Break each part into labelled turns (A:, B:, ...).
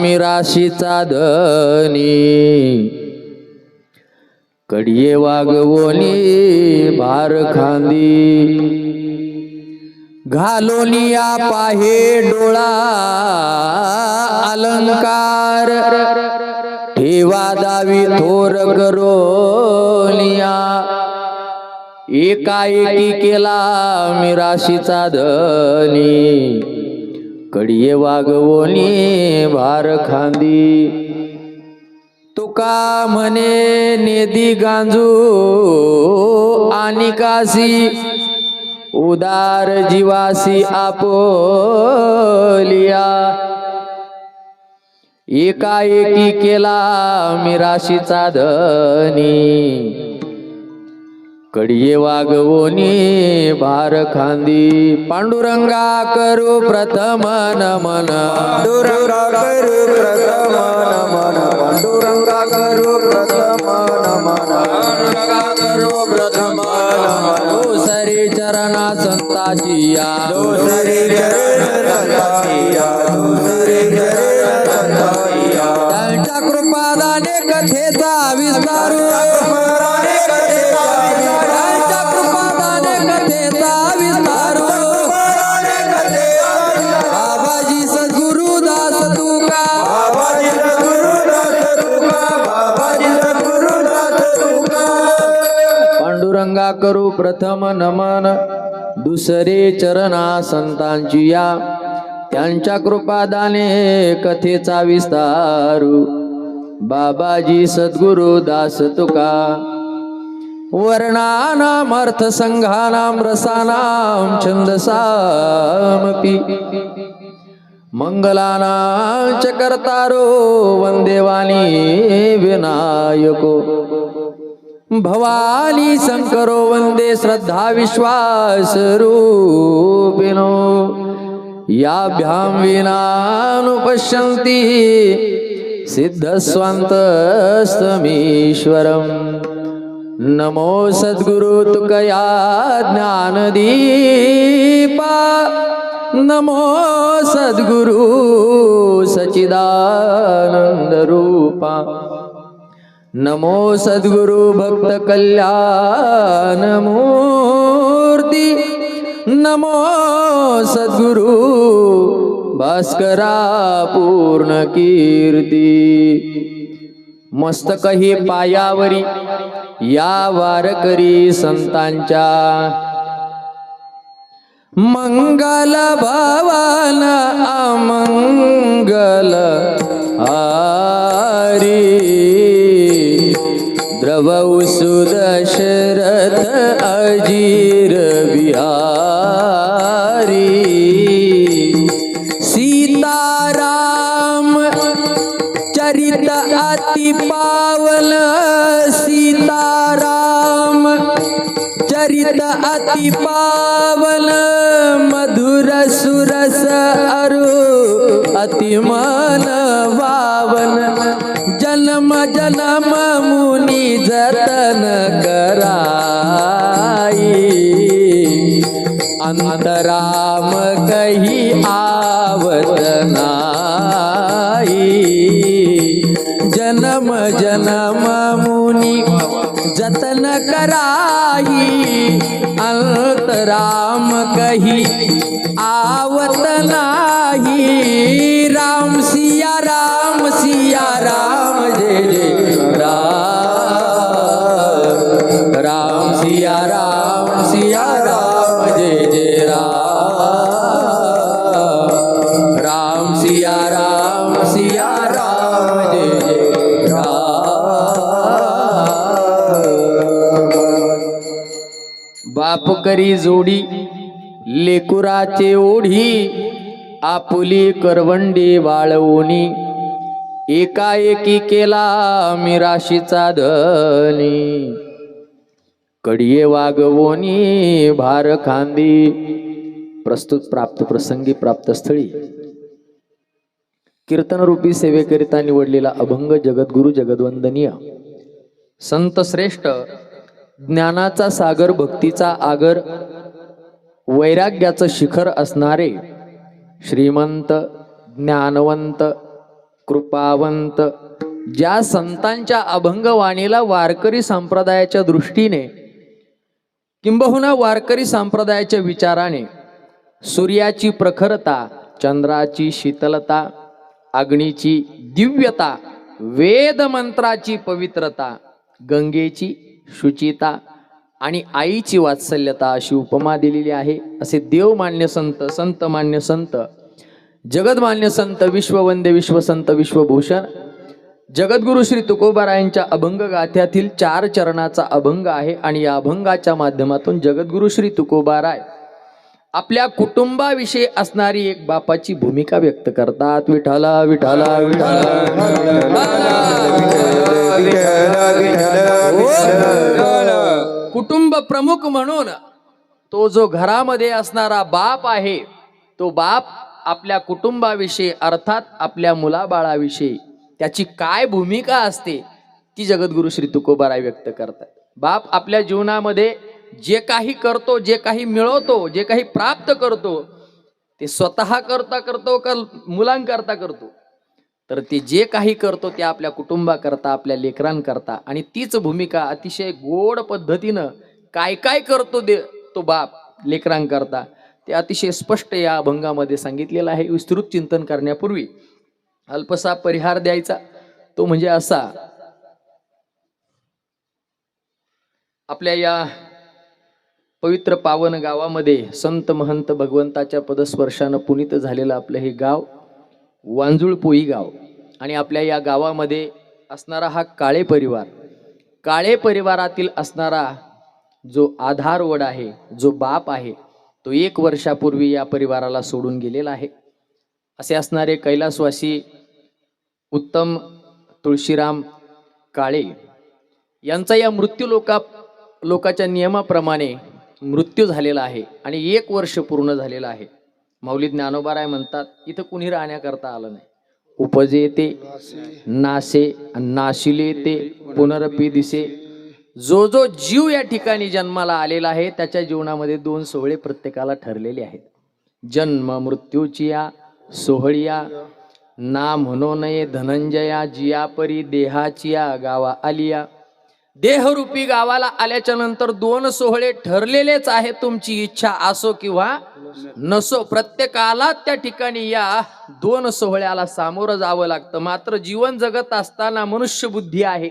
A: मिराशीचा धनी कडिये वागवोनी भार खांदी घालोनिया पाहे डोळा अलंकार ठेवा दावी थोर करोनिया एकाएकी केला मिराशीचा धनी कडिये वागवोनी भार खांदी तुका म्हणे नेदी गांजू आणि कासी उदार जीवासी आपोलिया एकाएकी केला मिराशीचा धनी कडिये वागवोनी भार खांदी पांडुरंगा करू प्रथम नमन
B: पांडुरंगा करू प्रथम नमन पांडुरंगा करू प्रथम नमन पांडुरंगा करू प्रथम नमन
A: दुसरी चरणा संताची या
B: दुसरी चरण संताची या दुसरी चरण संताची या
A: त्यांच्या कृपादाने कथेचा विस्तारू पांडुरंगा करू प्रथम नमन दुसरे चरणा संतांची या त्यांच्या कृपादाने कथेचा विस्तारू बाबाजी सद्गुरु दास तुका वर्णानाम अर्थ संघानाम रसानाम छंदसामपि मंगलानां च कर्तारो वंदेवाणी विनायको भवानी शंकरो वंदे श्रद्धा विश्वास रूपिणो याभ्यां विनानुपश्यन्ति सिद्धस्वान्तस्तमीश्वरम् नमो सद्गुरु तुकया ज्ञानदीपा नमो सद्गुरु सच्चिदानंद रूपा नमो सद्गुरु भक्त कल्याण मूर्ती नमो सद्गुरु भास्करा पूर्ण कीर्ती मस्तक ही पायावरी या वारकरी संतांच्या मंगल भवन अमंगल हारी द्रवौ सुदशरथ अजीर बिहारी सीताराम चरित अति पावन सीताराम चरित अति पावन मधुर सुरस अरु अति मन पावन जन्म जन्म मुनि जतन कराई अंतराम कही आवत नाई जन्म जन्म मुनि जतन कराई अंतराम कही आवत नाही राम सिया राम जय जय राम राम सिया राम जय जय राम राम सिया राम जय जय बाप करी जोडी लेकुराचे ओढी आपुली करवंडी वाळवोनी एकाएकी केला मिराशीचा धनी कडिये वागवोनी भार खांदी प्रस्तुत प्राप्त प्रसंगी प्राप्त स्थळी कीर्तनरूपी सेवेकरिता निवडलेला अभंग जगद्गुरु जगद्वंदनीय संत श्रेष्ठ ज्ञानाचा सागर भक्तीचा आगर वैराग्याचं शिखर असणारे श्रीमंत ज्ञानवंत कृपावंत ज्या संतांच्या अभंगवाणीला वारकरी संप्रदायाच्या दृष्टीने किंबहुना वारकरी संप्रदायाच्या विचाराने सूर्याची प्रखरता, चंद्राची शीतलता, अग्नीची दिव्यता, वेद मंत्राची पवित्रता, गंगेची शुचिता आणि आईची वात्सल्यता अशी उपमा दिलेली आहे. असे देवमान्य संत, संतमान्य संत, जगदमान्य संत, विश्ववंद्य विश्वसंत विश्वभूषण जगद्गुरु श्री तुकोबारायांच्या अभंग गाथ्यातील 4 चरणाचा अभंग आहे. आणि या अभंगाच्या माध्यमातून जगद्गुरु श्री तुकोबाराय आपल्या कुटुंबाविषयी असणारी एक बापाची भूमिका व्यक्त करतात. विठाला विठाला कुटुंब प्रमुख म्हणून तो जो घरामध्ये असणारा बाप आहे, तो बाप आपल्या कुटुंबाविषयी अर्थात आपल्या मुलाबाळाविषयी त्याची काय भूमिका असते ती जगद्गुरु श्री तुकोबाराय व्यक्त करतात. बाप आपल्या जीवनामध्ये जे काही करतो, जे काही मिळवतो, जे काही प्राप्त करतो, ते स्वतः करतो का मुलांकरता करतो? तर ते जे काही करतो ते आपल्या कुटुंबाकरता, आपल्या लेकरांकरता. आणि तीच भूमिका अतिशय गोड पद्धतीनं काय काय करतो तो बाप लेकरांकरता ते अतिशय स्पष्ट या अभंगामध्ये सांगितलेलं आहे. विस्तृत चिंतन करण्यापूर्वी अल्पसा परिहार द्यायचा, तो म्हणजे असा. आपल्या या पवित्र पावन गावामध्ये संत महंत भगवंताच्या पदस्पर्शानं पुनीत झालेलं आपलं हे गाव वांजुळपोई गाव. आणि आपल्या या गावामध्ये असणारा हा काळे परिवार, काळे परिवारातील असणारा जो आधारवड आहे, जो बाप आहे, तो 1 वर्षापूर्वी या परिवाराला सोडून गेलेला आहे. असे असणारे कैलासवासी उत्तम तुळशीराम काळे यांचा या मृत्यू लोकाच्या नियमाप्रमाणे मृत्यू झालेला आहे आणि 1 वर्ष पूर्ण झालेलं आहे. माऊली ज्ञानोबाराय म्हणतात, इथं कुणी राहण्याकरता आलं नाही. उपजे ते नासे, नाशिले ते पुनरपी दिसे. जो जो जीव या ठिकाणी जन्माला आलेला आहे त्याच्या जीवनामध्ये 2 सोहळे प्रत्येकाला ठरलेले आहेत. जन्म मृत्यूची या सोहळिया ना म्हणो नये धनंजया, जिया परी देहाची या गावा आलिया. देहरूपी गावाला आल्याच्या नंतर 2 सोहळे ठरलेलेच आहे. तुमची इच्छा असो किंवा नसो, प्रत्येकाला त्या ठिकाणी या 2 सोहळ्याला सामोरं जावं लागतं. मात्र जीवन जगत असताना मनुष्य बुद्धी आहे,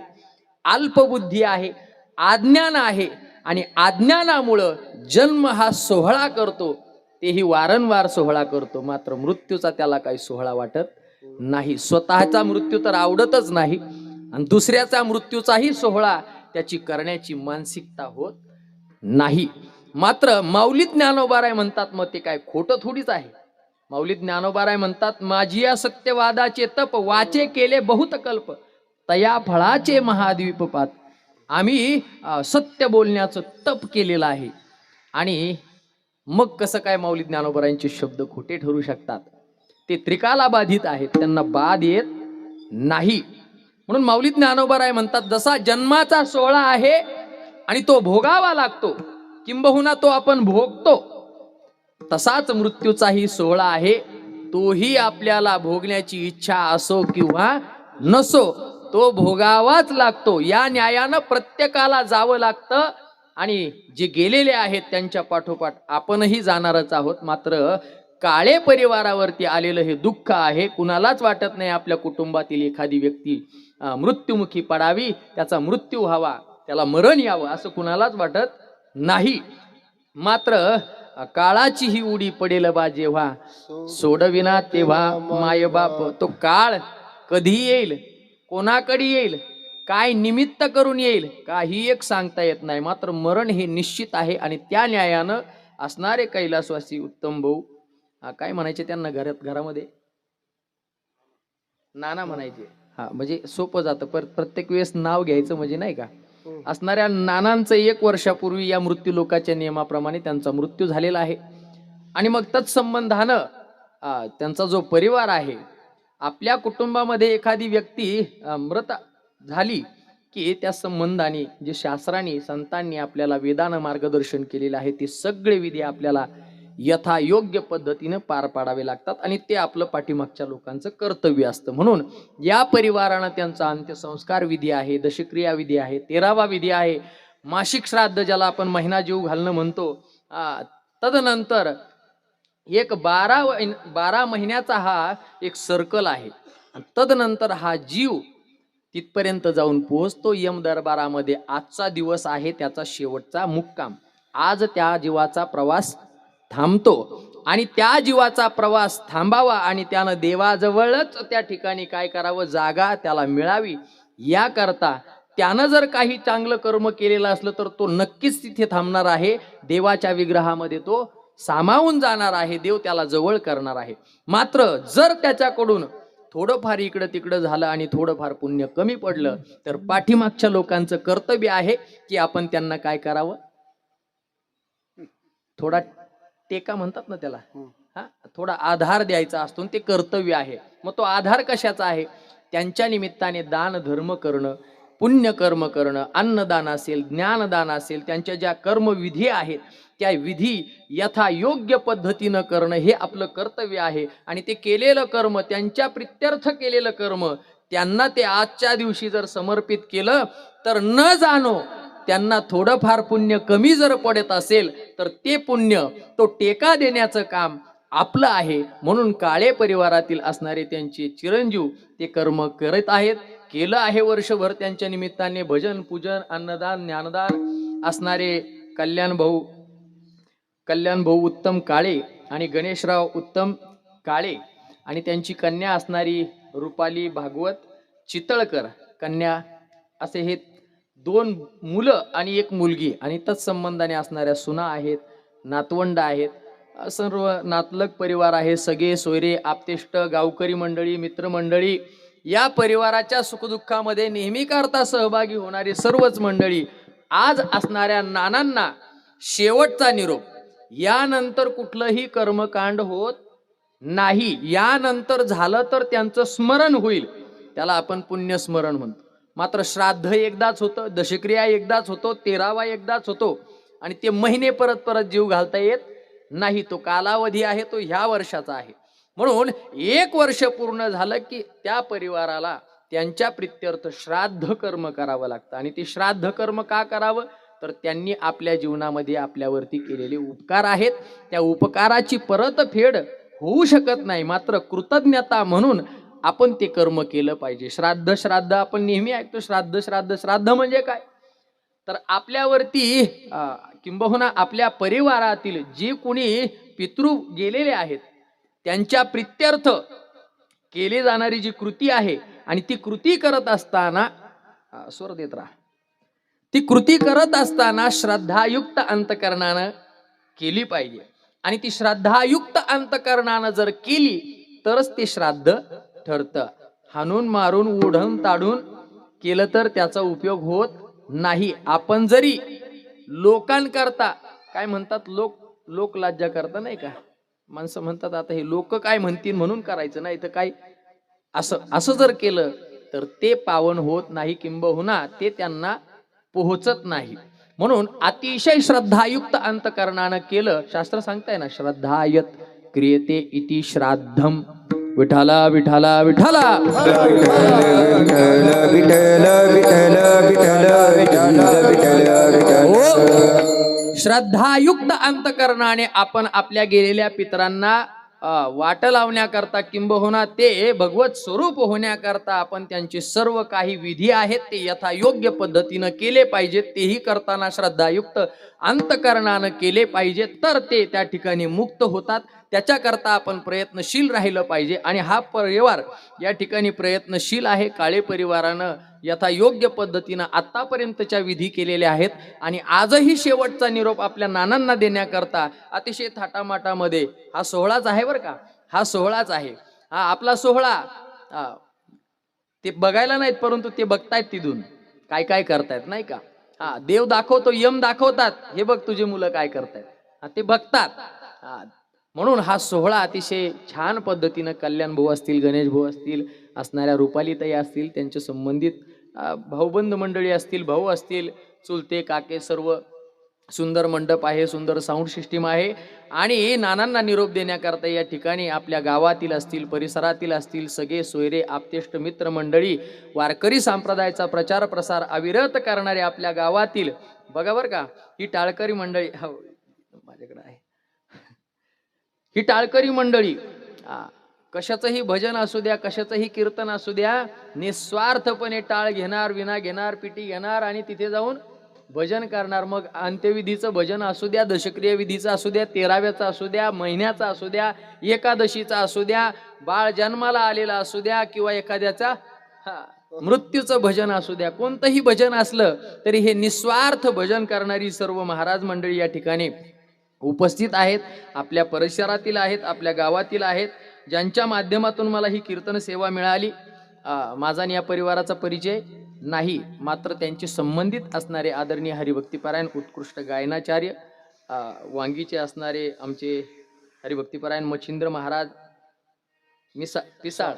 A: अल्पबुद्धी आहे, अज्ञान आहे. आणि अज्ञानामुळं जन्म हा सोहळा करतो, तेही वारंवार सोहळा करतो. मात्र मृत्यूचा त्याला काही सोहळा वाटत नाही. स्वतःचा मृत्यू तर आवडतच नाही आणि दुसऱ्याचा मृत्यूचाही सोहळा त्याची करण्याची मानसिकता होत नाही. मात्र माऊली ज्ञानोबाराय म्हणतात, मग ते काय खोटं थोडीच आहे. माऊली ज्ञानोबाराय म्हणतात, माझी या सत्यवादाचे तप वाचे केले बहुत कल्प, तया फळाचे महाद्वीपपात. आम्ही सत्य बोलण्याचं तप केलेलं आहे. आणि मग कसं काय माऊली ज्ञानोबारायांचे शब्द खोटे ठरू शकतात? ते त्रिकाला बाधित आहेत, त्यांना बाध येत नाही. म्हणून माऊली ज्ञानोबाराय म्हणतात, जसा जन्माचा सोहळा आहे आणि तो भोगावा लागतो, किंबहुना तो आपण भोगतो, तसाच मृत्यूचाही सोहळा आहे. तोही आपल्याला भोगण्याची इच्छा असो किंवा नसो, तो भोगावाच लागतो. या न्यायानं प्रत्येकाला जावं लागतं. आणि जे गेलेले आहेत त्यांच्या पाठोपाठ आपणही जाणारच आहोत. मात्र काळे परिवारावरती आलेलं हे दुःख आहे. कुणालाच वाटत नाही आपल्या कुटुंबातील एखादी व्यक्ती मृत्युमुखी पडावी, त्याचा मृत्यू व्हावा, त्याला मरण यावं, असं कुणालाच वाटत नाही. मात्र काळाची ही उडी पडेल बा जेव्हा, सोडविना तेव्हा मायबाप. तो काळ कधी येईल, कोणाकडे येईल, काय निमित्त करून येईल, काही एक सांगता येत नाही. मात्र मरण हे निश्चित आहे. आणि त्या न्यायानं असणारे कैलासवासी उत्तम भाऊ, काय म्हणायचे त्यांना घरामध्ये नाना म्हणायचे. हा, म्हणजे सोपं जातं. प्रत्येक वेळेस नाव घ्यायचं म्हणजे नाही का. असणाऱ्या नानांचं 1 वर्षापूर्वी या मृत्यू लोकाच्या नियमाप्रमाणे त्यांचा मृत्यू झालेला आहे. आणि मग तत्संबंधानं त्यांचा जो परिवार आहे, आपल्या कुटुंबामध्ये एखादी व्यक्ती मृत झाली की त्या संबंधाने जे शास्त्रांनी संतांनी आपल्याला वेदानं मार्गदर्शन केलेलं आहे, ते सगळे विधी आपल्याला यथायोग्य पद्धतीनं पार पाडावे लागतात आणि ते आपलं पाठीमागच्या लोकांचं कर्तव्य असतं. म्हणून या परिवारानं त्यांचा अंत्यसंस्कार विधी आहे, दशक्रिया विधी आहे, 13वा विधी आहे, मासिक श्राद्ध ज्याला आपण महिना जीव घालणं म्हणतो. तदनंतर एक 12 महिन्याचा हा एक सर्कल आहे. तदनंतर हा जीव तिथपर्यंत जाऊन पोहोचतो यम दरबारामध्ये. आजचा दिवस आहे त्याचा शेवटचा मुक्काम. आज त्या जीवाचा प्रवास थांबतो आणि त्या जीवाचा प्रवास थांबावा आणि त्यानं देवाजवळच त्या ठिकाणी काय करावं, जागा त्याला मिळावी. याकरता त्यानं जर काही चांगलं कर्म केलेलं असलं तर तो नक्कीच तिथे थांबणार आहे. देवाच्या विग्रहामध्ये तो सामावून जाणार आहे. देव त्याला जवळ करणार आहे. मात्र जर त्याच्याकडून थोडंफार इकडं तिकडं झालं आणि थोडंफार पुण्य कमी पडलं तर पाठीमागच्या लोकांचं कर्तव्य आहे की आपण त्यांना काय करावं, थोडा टेका म्हणतात ना त्याला, थोडा आधार द्यायचा असतो. ते कर्तव्य आहे. मग तो आधार कशाचा आहे? त्यांच्या निमित्ताने दान धर्म करणं, पुण्य कर्म करणं, अन्नदान असेल, ज्ञानदान असेल, त्यांच्या ज्या कर्मविधी आहेत त्या विधी यथायोग्य पद्धतीनं करणं हे आपलं कर्तव्य आहे. आणि ते केलेलं कर्म, त्यांच्या प्रित्यर्थ केलेलं कर्म त्यांना ते आजच्या दिवशी जर समर्पित केलं तर न जाणो त्यांना थोडंफार पुण्य कमी जर पडत असेल तर ते पुण्य, तो टेका देण्याचं काम आपलं आहे. म्हणून काळे परिवारातील असणारे त्यांचे चिरंजीव ते कर्म करत आहेत, केलं आहे वर्षभर. त्यांच्या निमित्ताने भजन, पूजन, अन्नदान, ज्ञानदान असणारे कल्याण भाऊ उत्तम काळे आणि गणेशराव उत्तम काळे आणि त्यांची कन्या असणारी रुपाली भागवत चितळकर कन्या, असे हे 2 मुलं आणि 1 मुलगी आणि तत्संबंधाने असणाऱ्या सुना आहेत, नातवंड आहेत, सर्व नातलग परिवार आहे. सगळे सोयरे, आप्तेष्ट, गावकरी मंडळी, मित्रमंडळी, या परिवाराच्या सुखदुःखामध्ये नेहमी करता सहभागी होणारी सर्वच मंडळी. आज असणाऱ्या नानांना शेवटचा निरोप. यानंतर कुठलंही कर्मकांड होत नाही. यानंतर झालं तर त्यांचं स्मरण होईल, त्याला आपण पुण्यस्मरण म्हणतो. मात्र श्राद्ध एकदाच होतं, दशक्रिया एकदाच होतो, 13वा एकदाच होतो आणि ते महिने परत परत जीव घालता येत नाही. तो कालावधी आहे तो ह्या वर्षाचा आहे. म्हणून 1 वर्ष पूर्ण झालं की त्या परिवाराला त्यांच्या प्रित्यर्थ श्राद्ध कर्म करावं लागतं. आणि ते श्राद्ध कर्म का करावं, तर त्यांनी आपल्या जीवनामध्ये आपल्यावरती केलेले उपकार आहेत. त्या उपकाराची परतफेड होऊ शकत नाही, मात्र कृतज्ञता म्हणून आपण ते कर्म केलं पाहिजे. श्राद्ध आपण नेहमी ऐकतो, श्राद्ध म्हणजे काय, तर आपल्यावरती किंबहुना आपल्या परिवारातील जे कोणी पितृ गेलेले आहेत त्यांच्या प्रित्यर्थ केली जाणारी जी कृती आहे आणि ती कृती करत असताना स्वर देत राहा, ती कृती करत असताना श्रद्धायुक्त अंतकरणानं केली पाहिजे. आणि ती श्रद्धायुक्त अंतकरणानं जर केली तरच ते श्राद्ध ठरतं. हाणून मारून ओढून ताडून केलं तर त्याचा उपयोग होत नाही. आपण जरी लोकांकरता, काय म्हणतात, लोक लाज्जा करता नाही का, माणसं म्हणतात आता हे लोक काय म्हणतील म्हणून करायचं नाही, तर काय असं जर केलं तर ते पावन होत नाही, किंबहुना ते त्यांना पोहोचत नाही. म्हणून अतिशय श्रद्धायुक्त अंतकरणानं केलं. शास्त्र सांगताय ना, श्रद्धायत क्रियते इति श्राद्धम. विठाला विठाला विठाला श्रद्धायुक्त अंतकरणाने आपण आपल्या गेलेल्या पितरांना वाट लावण्याकरता, किंबहुना ते भगवत स्वरूप होण्याकरता आपण त्यांचे सर्व काही विधी आहेत ते यथायोग्य पद्धतीनं केले पाहिजेत. तेही करताना श्रद्धायुक्त अंतकरणानं केले पाहिजे, तर ते त्या ठिकाणी मुक्त होतात. त्याच्याकरता आपण प्रयत्नशील राहिलं पाहिजे. आणि हा परिवार या ठिकाणी प्रयत्नशील आहे. काळे परिवारानं यथायोग्य पद्धतीनं आतापर्यंतच्या विधी केलेल्या आहेत आणि आजही शेवटचा निरोप आपल्या नानांना देण्याकरता अतिशय थाटामाटामध्ये हा सोहळाच आहे बरं का, हा सोहळाच आहे. हा आपला सोहळा ते बघायला नाहीत, परंतु ते बघतायत तिथून काय काय करतायत नाही का. देव दाखवतो, यम दाखवतात, हे बघ तुझे मुलं काय करतायत, ते बघतात. म्हणून हा सोहळा अतिशय छान पद्धतीनं कल्याण भाऊ असतील, गणेश भाऊ असतील, असणाऱ्या रुपालीताई असतील, त्यांच्या संबंधित भाऊबंद मंडळी असतील, भाऊ असतील, चुलते काके सर्व सुंदर मंडप आहे, सुंदर साऊंड सिस्टीम आहे आणि नानांना निरोप देण्याकरता या ठिकाणी आपल्या गावातील असतील, परिसरातील असतील सगळे सोयरे आप्तेष्ट मित्र मंडळी, वारकरी संप्रदायाचा प्रचार प्रसार अविरत करणारे आपल्या गावातील बघा बरं का, ही टाळकरी मंडळी हो माझ्याकडे आहे, ही टाळकरी मंडळी कशाचंही भजन असू द्या, कशाचंही कीर्तन असू द्या, निस्वार्थपणे टाळ घेणार, विना घेणार, पिटी घेणार आणि तिथे जाऊन भजन करणार. मग अंत्यविधीचं भजन असू द्या, दशक्रिया विधीचं असू द्या, 13व्याचं असू द्या, महिन्याचा असू द्या, एकादशीचा असू द्या, बाळ जन्माला आलेला असू द्या किंवा एखाद्याचा मृत्यूचं भजन असू द्या, कोणतंही भजन असलं तरी हे निस्वार्थ भजन करणारी सर्व महाराज मंडळी या ठिकाणी उपस्थित आहेत, आपल्या परिसरातील आहेत, आपल्या गावातील आहेत, ज्यांच्या माध्यमातून मला ही कीर्तन सेवा मिळाली. माझा आणि या परिवाराचा परिचय नाही, मात्र त्यांचे संबंधित असणारे आदरणीय हरिभक्तीपरायण उत्कृष्ट गायनाचार्य वांगीचे असणारे आमचे हरिभक्तीपरायण मच्छिंद्र महाराज पिसाळ,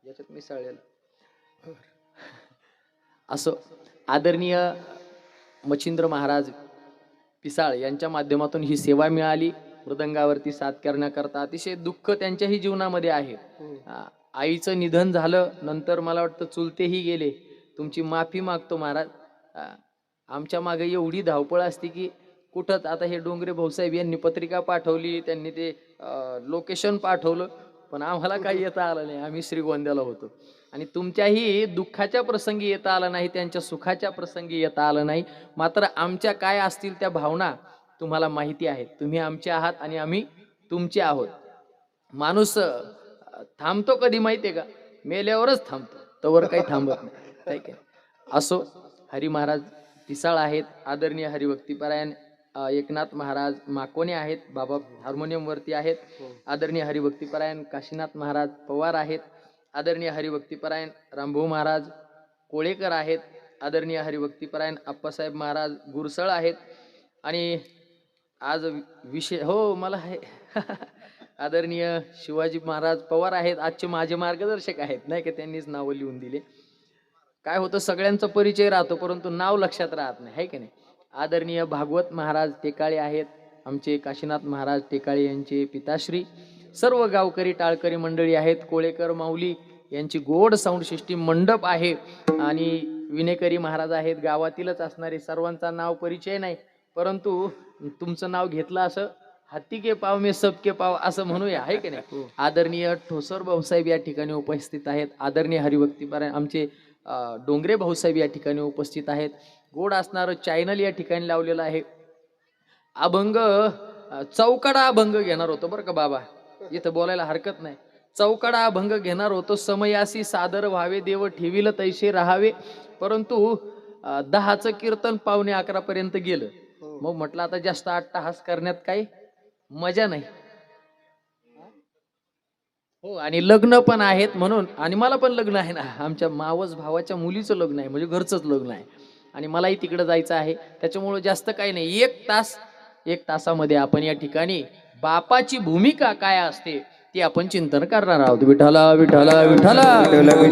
A: याच्यात मिसळलेलं असं आदरणीय मच्छिंद्र महाराज पिसाळ यांच्या माध्यमातून ही सेवा मिळाली. मृदंगावरती साथ करण्याकरता अतिशय दुःख त्यांच्याही जीवनामध्ये आहे. आईचं निधन झालं, नंतर मला वाटतं चुलतेही गेले. तुमची माफी मागतो महाराज, आमच्या मागे एवढी धावपळ असते की कुठं. आता हे डोंगरे भाऊसाहेब यांनी पत्रिका पाठवली, त्यांनी ते लोकेशन पाठवलं, पण आम्हाला काही येता आलं नाही. आम्ही श्रीगोंद्याला होतो आणि तुमच्याही दुःखाच्या प्रसंगी येता आलं नाही, त्यांच्या सुखाच्या प्रसंगी येता आलं नाही. मात्र आमच्या काय असतील त्या भावना तुम्हाला माहिती आहेत. तुम्ही आमचे आहात आणि आम्ही तुमचे आहोत. माणूस थांबतो कधी माहितीये का? मेल्यावरच थांबतो, तवर काही थांबत नाही. ठीक आहे. असो, हरी महाराज पिसाळ आहेत, आदरणीय हरिभक्तीपरायण एकनाथ महाराज माकोने आहेत, बाबा हार्मोनियम वरती आहेत, आदरणीय हरिभक्तीपरायण काशीनाथ महाराज पवार आहेत, आदरणीय हरिभक्तीपरायण रामभाऊ महाराज कोळेकर आहेत, आदरणीय हरिभक्तीपरायण आप्पासाहेब महाराज गुरसळ आहेत. आणि आज विषय हो मला आहे आदरणीय शिवाजी महाराज पवार आहेत, आजचे माझे मार्गदर्शक आहेत, नाही का, त्यांनीच नावं लिहून दिले. काय होतं, सगळ्यांचा परिचय राहतो परंतु नाव लक्षात राहत नाही, आहे की नाही. आदरणीय भागवत महाराज टेकाळे आहेत, आमचे काशीनाथ महाराज टेकाळे यांचे पिताश्री. सर्व गावकरी टाळकरी मंडळी आहेत, कोळेकर माऊली यांची गोड साऊंड सिस्टीम मंडप आहे आणि विनेकरी महाराज आहेत, गावातीलच असणारे. सर्वांचा नाव परिचय नाही, परंतु तुमचं नाव घेतलं असं हत्ती के पाव में सबके पाव असं म्हणूया, आहे की नाही. आदरणीय ठोसर भाऊसाहेब या ठिकाणी उपस्थित आहेत, आदरणीय हरिभक्तीपरायण आमचे डोंगरे भाऊसाहेब या ठिकाणी उपस्थित आहेत. गोड असणारं चॅनल या ठिकाणी लावलेलं आहे. अभंग चौकडा अभंग घेणार होतो बरं का बाबा, इथं बोलायला हरकत नाही. चौकडा अभंग घेणार होतो, समयासी सादर व्हावे, देव ठेविल तैसे राहावे, परंतु 10चं कीर्तन 11:15 पर्यंत गेलं. मग म्हटलं आता जास्त अट्टहास करण्यात काही मजा नाही. हो, आणि लग्न पण आहेत म्हणून, आणि मला पण लग्न आहे ना, आमच्या मावस भावाच्या मुलीचं लग्न आहे, म्हणजे घरचंच लग्न आहे आणि मलाही तिकडे जायचं आहे. त्याच्यामुळे जास्त काही नाही, 1 तासामध्ये आपण या ठिकाणी बापाची भूमिका काय असते ती आपण चिंतन करणार आहोत. विठ्ठला विठ्ठला विठ्ठला
B: विठ्ठल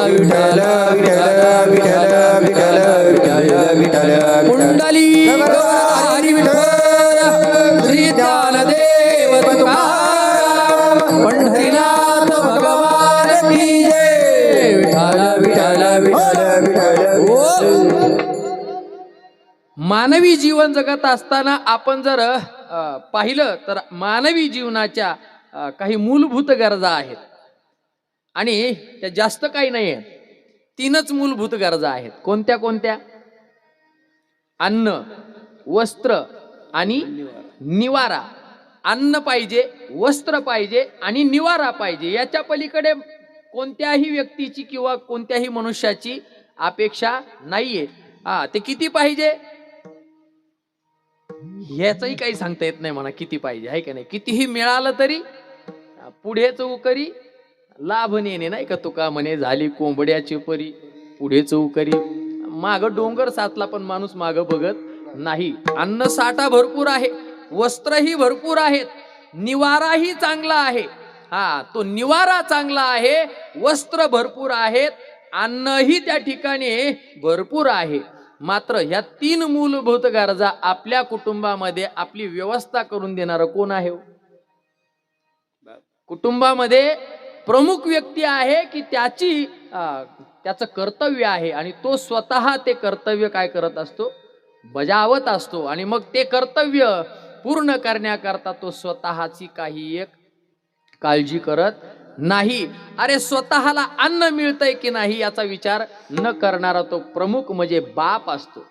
B: विठ्ठल विठ्ठल विठ्ठल विठ्ठल विठ्ठल
A: कुंडली हरी विठ्ठल श्री ज्ञानदेव तुकाराम पंढरीनाथ भगवान की जय. विठ्ठल विठ्ठल विठ्ठल विठ्ठल. मानवी जीवन जगत असताना आपण जर पाहिलं तर मानवी जीवनाच्या काही मूलभूत गरजा आहेत आणि त्या जास्त काही नाही आहेत. 3च मूलभूत गरजा आहेत. कोणत्या कोणत्या? अन्न, वस्त्र आणि निवारा. अन्न पाहिजे, वस्त्र पाहिजे आणि निवारा पाहिजे. याच्या पलीकडे कोणत्याही व्यक्तीची किंवा कोणत्याही मनुष्याची अपेक्षा नाहीये. ते किती पाहिजे ह्याचंही काही सांगता येत नाही म्हणा, किती पाहिजे, आहे का नाही. कितीही मिळालं तरी पुढे चौकरी लाभ नेणे, नाही का, तुका म्हणे झाली कोंबड्याची परी पुढे चौकरी. माग डोंगर साचला पण माणूस माग बघत नाही. अन्न साठा भरपूर आहे, वस्त्रही भरपूर आहेत, निवाराही चांगला आहे. तो निवारा चांगला आहे, वस्त्र भरपूर आहेत, अन्नही त्या ठिकाणी भरपूर आहे. मात्र ह्या 3 मूलभूत गरजा आपल्या कुटुंबामध्ये आपली व्यवस्था करून देणारं कोण आहे हो? कुटुंबामध्ये प्रमुख व्यक्ती आहे की त्याचं कर्तव्य आहे आणि तो स्वतः ते कर्तव्य काय करत असतो, बजावत असतो. आणि मग ते कर्तव्य पूर्ण करण्याकरता तो स्वतःची काही एक काळजी करत नाही. अरे स्वतःला अन्न मिळतंय की नाही याचा विचार न करणारा तो प्रमुख म्हणजे बाप असतो.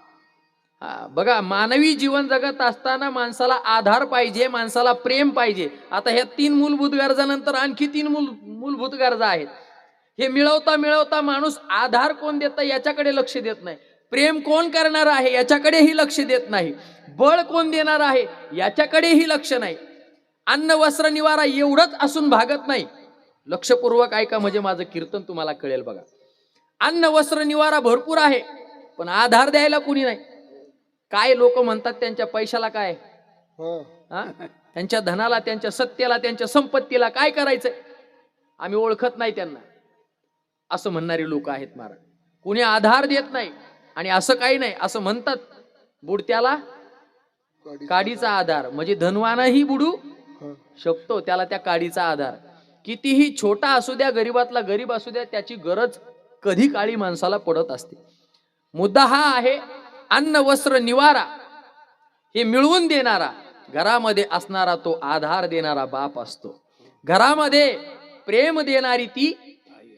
A: बघा, मानवी जीवन जगत असताना माणसाला आधार पाहिजे, माणसाला प्रेम पाहिजे. आता ह्या 3 मूलभूत गरजानंतर आणखी 3 मूलभूत गरजा आहेत. हे मिळवता मिळवता माणूस आधार कोण देतं याच्याकडे लक्ष देत नाही, प्रेम कोण करणार आहे याच्याकडेही लक्ष देत नाही, बळ कोण देणार आहे याच्याकडेही लक्ष नाही, अन्न वस्त्र निवारा एवढंच असून भागत नाही. लक्षपूर्वक ऐका म्हणजे माझं कीर्तन तुम्हाला कळेल. बघा, अन्न वस्त्र निवारा भरपूर आहे पण आधार द्यायला कुणी नाही. काय लोक म्हणतात त्यांच्या पैशाला काय, त्यांच्या धनाला, त्यांच्या सत्तेला, त्यांच्या संपत्तीला काय करायचंय, आम्ही ओळखत नाही त्यांना, असं म्हणणारे लोक आहेत महाराज. कुणी आधार देत नाही. आणि असं काही नाही, असं म्हणतात बुडत्याला काडीचा आधार, म्हणजे धनवानही बुडू शकतो, त्याला त्या काडीचा आधार. कितीही छोटा असू द्या, गरीबातला गरीब असू द्या, त्याची गरज कधी काळी माणसाला पडत असते. मुद्दा हा आहे, अन्न वस्त्र निवारा हे मिळवून देणारा, घरामध्ये असणारा तो आधार देणारा बाप असतो. घरामध्ये प्रेम देणारी ती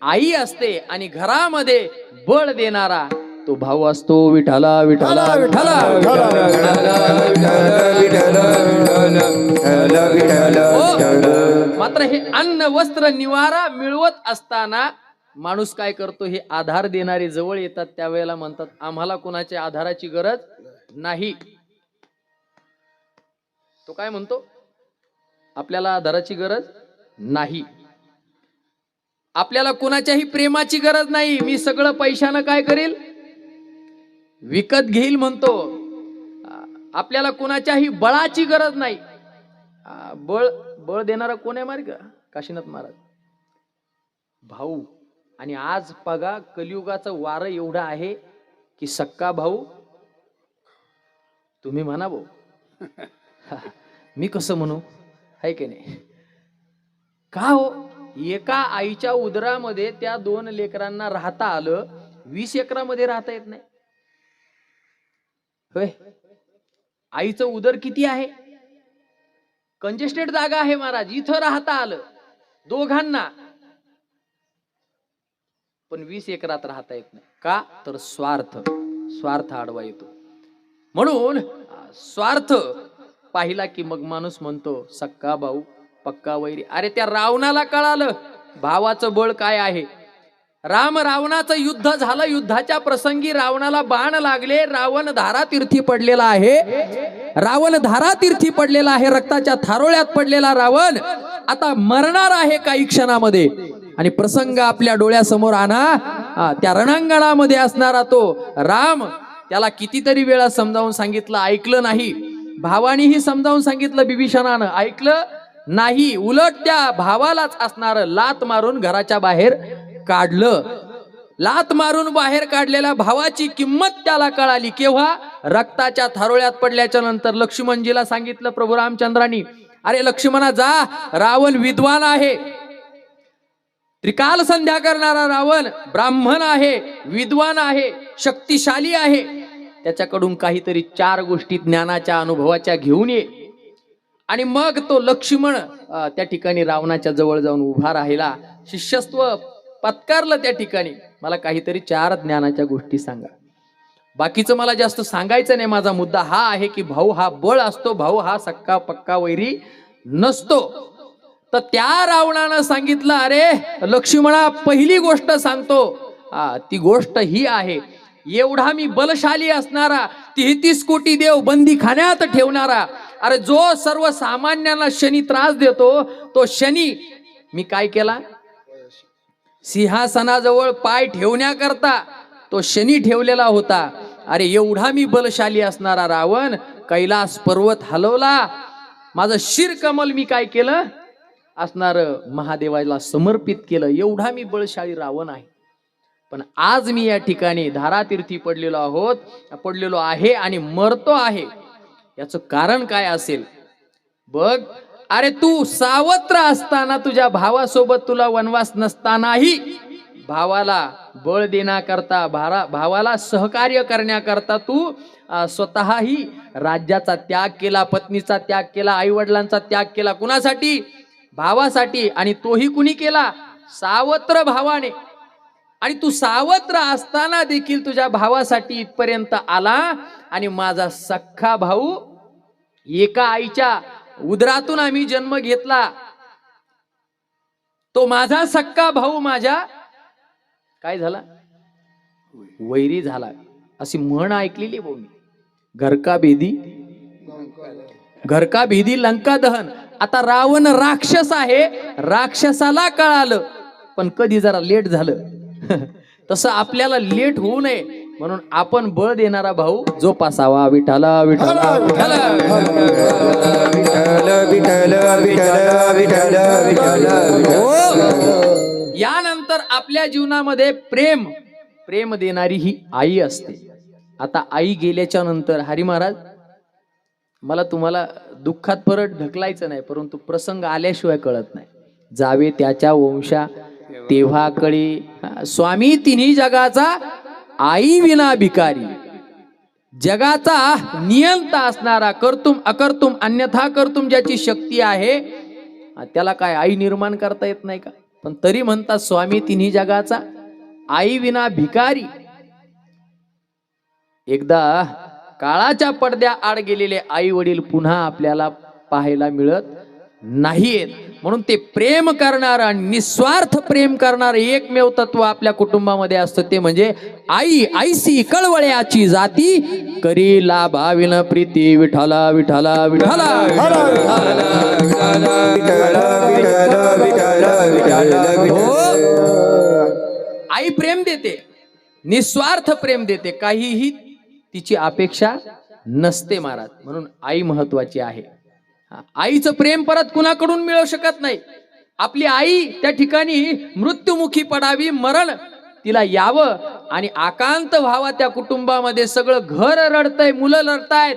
A: आई असते आणि घरामध्ये बळ देणारा तो भाऊ असतो. विठाला विठाला विठाला. मात्र हे अन्न वस्त्र निवारा मिळवत असताना माणूस काय करतो, हे आधार देणारे जवळ येतात त्यावेळेला म्हणतात आम्हाला कोणाच्या आधाराची गरज नाही. तो काय म्हणतो, आपल्याला आधाराची गरज नाही, आपल्याला कोणाच्याही प्रेमाची गरज नाही, मी सगळं पैशानं काय करेल, विकत घेईल म्हणतो. आपल्याला कोणाच्याही बळाची गरज नाही. बळ देणारा कोण आहे मार्ग, काशीनाथ महाराज, भाऊ. आणि आज बघा कलियुगाचं वारं एवढं आहे की सक्का भाऊ तुम्ही म्हणा भाऊ, मी कसं म्हणू, आहे की नाही. का हो, एका आईच्या उदरामध्ये त्या 2 लेकरांना राहता आलं, 20 एकरामध्ये राहता येत नाही होय. आईचं उदर किती आहे, कंजेस्टेड जागा आहे महाराज, इथं राहता आलं दोघांना, पण 20 एकरात राहता येत नाही. का तर स्वार्थ आडवा येतो. म्हणून स्वार्थ पाहिला की मग माणूस म्हणतो सक्का भाऊ पक्का वैरी. अरे त्या रावणाला कळालं भावाचं बळ काय आहे. रावणाचं युद्ध झालं, युद्धाच्या प्रसंगी रावणाला बाण लागले, रावण धारातीर्थी पडलेला आहे, रक्ताच्या थारोळ्यात पडलेला रावण आता मरणार आहे काही क्षणामध्ये. आणि प्रसंग आपल्या डोळ्यासमोर आणा, त्या रणांगणामध्ये असणारा तो राम, त्याला कितीतरी वेळा समजावून सांगितलं, ऐकलं नाही. भावानीही समजावून सांगितलं, बिभीषणानं ऐकलं नाही. उलट त्या भावालाच असणार लात मारून घराच्या बाहेर काढलं. लात मारून बाहेर काढलेल्या भावाची किंमत त्याला कळाली केव्हा, रक्ताच्या थारोळ्यात पडल्याच्या नंतर. लक्ष्मणजीला सांगितलं प्रभू रामचंद्रांनी, अरे लक्ष्मणा जा, रावण विद्वान आहे, त्रिकाल संध्या करणारा रावण ब्राह्मण आहे, विद्वान आहे, शक्तिशाली आहे, त्याच्याकडून काहीतरी 4 गोष्टी ज्ञानाच्या अनुभवाच्या घेऊन ये. आणि मग तो लक्ष्मण त्या ठिकाणी रावणाच्या जवळ जाऊन उभा राहिला, शिष्यत्व पत्कारलं त्या ठिकाणी. मला काहीतरी 4 ज्ञानाच्या गोष्टी सांगा. बाकीचं मला जास्त सांगायचं नाही. माझा मुद्दा हा आहे की भाऊ हा बळ असतो, भाऊ हा सक्का पक्का वैरी नसतो. तर त्या रावणानं सांगितलं, अरे लक्ष्मणा पहिली गोष्ट सांगतो, ती गोष्ट ही आहे, एवढा मी बलशाली असणारा, 33 कोटी देव बंदी खाण्यात ठेवणारा, अरे जो सर्वसामान्यांना शनी त्रास देतो, तो शनी मी काय केला, सिंहासनाजवळ पाय ठेवण्याकरता तो शनी ठेवलेला होता. अरे एवढा मी बलशाली असणारा रावण कैलास पर्वत हलवला, माझं शिरकमल मी काय केलं असणार महादेवाला समर्पित केलं, एवढा मी बळशाली रावण आहे. पण आज मी या ठिकाणी धारातीर्थी पडलेलो आहे आणि मरतो आहे. याचं कारण काय असेल बघ. अरे तू सावत्र असताना तुझ्या भावासोबत तुला वनवास नसतानाही भावाला बळ देण्याकरता भावाला सहकार्य करण्याकरता तू स्वतःही राज्याचा त्याग केला, पत्नीचा त्याग केला, आई वडिलांचा त्याग केला. कुणासाठी? भावासाठी. आणि तोही कुणी केला? सावत्र भावाने. आणि तू सावत्र असताना देखील तुझ्या भावासाठी इथपर्यंत आला. आणि माझा सख्खा भाऊ, एका आईच्या उदरातून आम्ही जन्म घेतला, तो माझा सख्खा भाऊ माझ्या काय झाला? वैरी झाला. अशी म्हण ऐकलेली भाऊ मी. घर का भेदी लंका दहन. आता रावण राक्षस आहे, राक्षसाला कळालं, पण कधी जरा लेट झालं. तसं आपल्याला लेट होऊ नये म्हणून आपण बळ देणारा भाऊ जोपासावा. विठाला विठाला विठाला यानंतर आपल्या जीवनामध्ये प्रेम देणारी ही आई असते. आता आई गेल्याच्या नंतर हरी महाराज, मला तुम्हाला दुःखात परत ढकलायचं नाही, परंतु प्रसंग आल्याशिवाय कळत नाही. जावे त्याच्या वंशा तेव्हा कळे, स्वामी तिन्ही जगाचा आई विना भिकारी. जगाचा नियंता असणारा, कर्तुम अकर्तुम अन्यथा कर्तुम ज्याची शक्ती आहे, त्याला काय आई निर्माण करता येत नाही का? पण तरी म्हणतात स्वामी तिन्ही जगाचा आई विना भिकारी. एकदा काळाच्या पडद्या आड गेलेले आई वडील पुन्हा आपल्याला पाहायला मिळत नाहीत. म्हणून ते प्रेम करणार आणि निस्वार्थ प्रेम करणार एकमेव तत्व आपल्या कुटुंबामध्ये असतं, ते म्हणजे आई. आईसी कळवळ्याची जाती करी लाभाविन प्रीती. विठाला विठाला विठाला. आई प्रेम देते, निस्वार्थ प्रेम देते, काहीही तिची अपेक्षा नसते महाराज. म्हणून आई महत्वाची आहे. आईचं प्रेम परत कुणाकडून मिळू शकत नाही. आपली आई त्या ठिकाणी मृत्युमुखी पडावी, मरण तिला यावं, आणि आकांत व्हावा त्या कुटुंबामध्ये. सगळं घर रडतंय, मुलं रडतायत,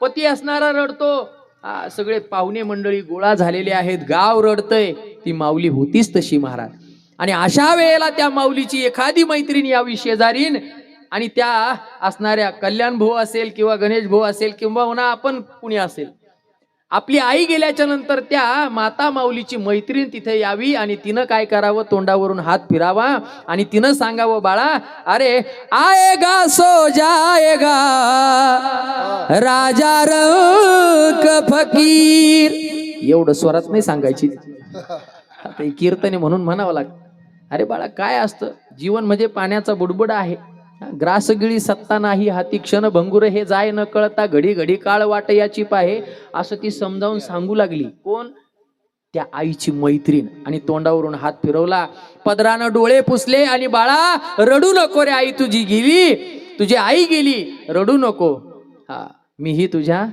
A: पती असणारा रडतो, सगळे पाहुणे मंडळी गोळा झालेले आहेत, गाव रडतंय. ती माऊली होतीच तशी महाराज. आणि अशा वेळेला त्या माऊलीची एखादी मैत्रीण यावी शेजारीन, आणि त्या असणाऱ्या कल्याण भाऊ असेल किंवा गणेश भाऊ असेल किंवा म्हणा आपण कुणी असेल, आपली आई गेल्याच्या नंतर त्या माता माऊलीची मैत्रीण तिथे यावी आणि तिनं काय करावं? तोंडावरून हात फिरावा आणि तिनं सांगावं, बाळा अरे आएगा सो जाएगा राजा रंक फकीर. एवढं स्वरात नाही सांगायची, आता कीर्तने म्हणून म्हणावं लागतं. अरे बाळा, काय असतं जीवन म्हणजे पाण्याचा बुडबुड आहे. ग्रासगिळी सत्ता नाही हाती क्षण भंगुर हे जाय न कळता घडी घडी काळ वाट याची पाहे, असं ती समजावून सांगू लागली. कोण? त्या आईची मैत्रीण. आणि तोंडावरून हात फिरवला, पदरानं डोळे पुसले आणि बाळा रडू नको रे, आई तुझी गेली, तुझी आई गेली, रडू नको. हा, मीही तुझ्या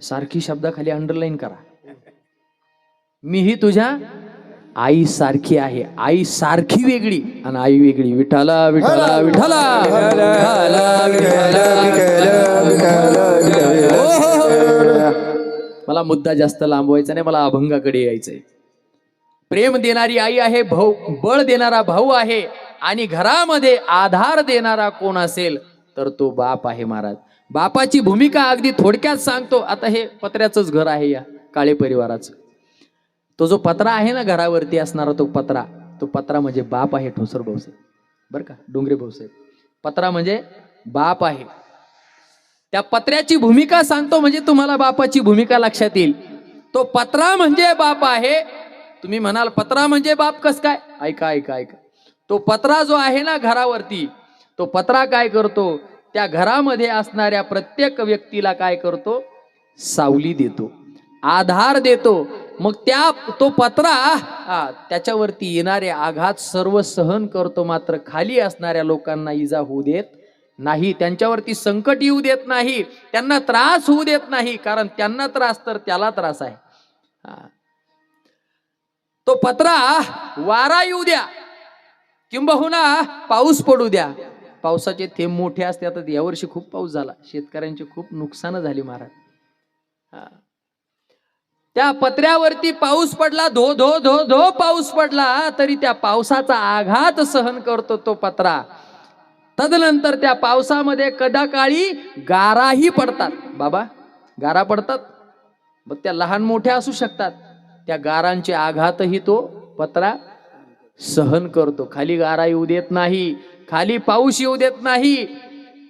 A: सारखी शब्दाखाली अंडरलाईन करा, मीही तुझ्या आई सारखी आहे. आई सारखी वेगळी आणि आई वेगळी. विठाला विठाला विठाला. मला मुद्दा जास्त लांबवायचा नाही, मला अभंगाकडे यायचंय. प्रेम देणारी आई आहे, भाऊ बळ देणारा भाऊ आहे, आणि घरामध्ये आधार देणारा कोण असेल तर तो बाप आहे महाराज. बापाची भूमिका अगदी थोडक्यात सांगतो. आता हे पत्र्याचंच घर आहे या काळे परिवाराचं. तो जो पत्रा आहे ना घरावरती असणारा, तो पत्रा म्हणजे बाप आहे. ठोसर भाऊसाहेब, बरं का, डोंगरे भाऊसाहेब, पत्रा म्हणजे बाप आहे. त्या पत्र्याची भूमिका सांगतो म्हणजे तुम्हाला बापाची भूमिका लक्षात येईल. तो पत्रा म्हणजे बाप आहे. तुम्ही म्हणाल पत्रा म्हणजे बाप कस काय? ऐका ऐका ऐका. तो पत्रा जो आहे ना घरावरती, तो पत्रा काय करतो? त्या घरामध्ये असणाऱ्या प्रत्येक व्यक्तीला काय करतो? सावली देतो, आधार देतो. मग तो पत्रा त्याच्यावरती येणारे आघात सर्व सहन करतो, मात्र खाली असणाऱ्या लोकांना इजा होऊ देत नाही, त्यांच्यावरती संकट येऊ देत नाही, त्यांना त्रास होऊ देत नाही. कारण त्यांना त्रास तर त्याला त्रास आहे. तो पत्रा वारा येऊ द्या, किंबहुना पाऊस पडू द्या, पावसाचे थेंब मोठे असते. आता यावर्षी खूप पाऊस झाला, शेतकऱ्यांची खूप नुकसान झाली महाराज. त्या पत्र्यावरती पाऊस पडला, धो धो धो धो पाऊस पडला, तरी त्या पावसाचा आघात सहन करतो तो पत्रा. तदनंतर त्या पावसामध्ये कदाकाळी गाराही पडतात. बाबा, गारा पडतात, मग त्या लहान मोठ्या असू शकतात. त्या गारांचे आघातही तो पत्रा सहन करतो. खाली गारा येऊ देत नाही, खाली पाऊस येऊ देत नाही.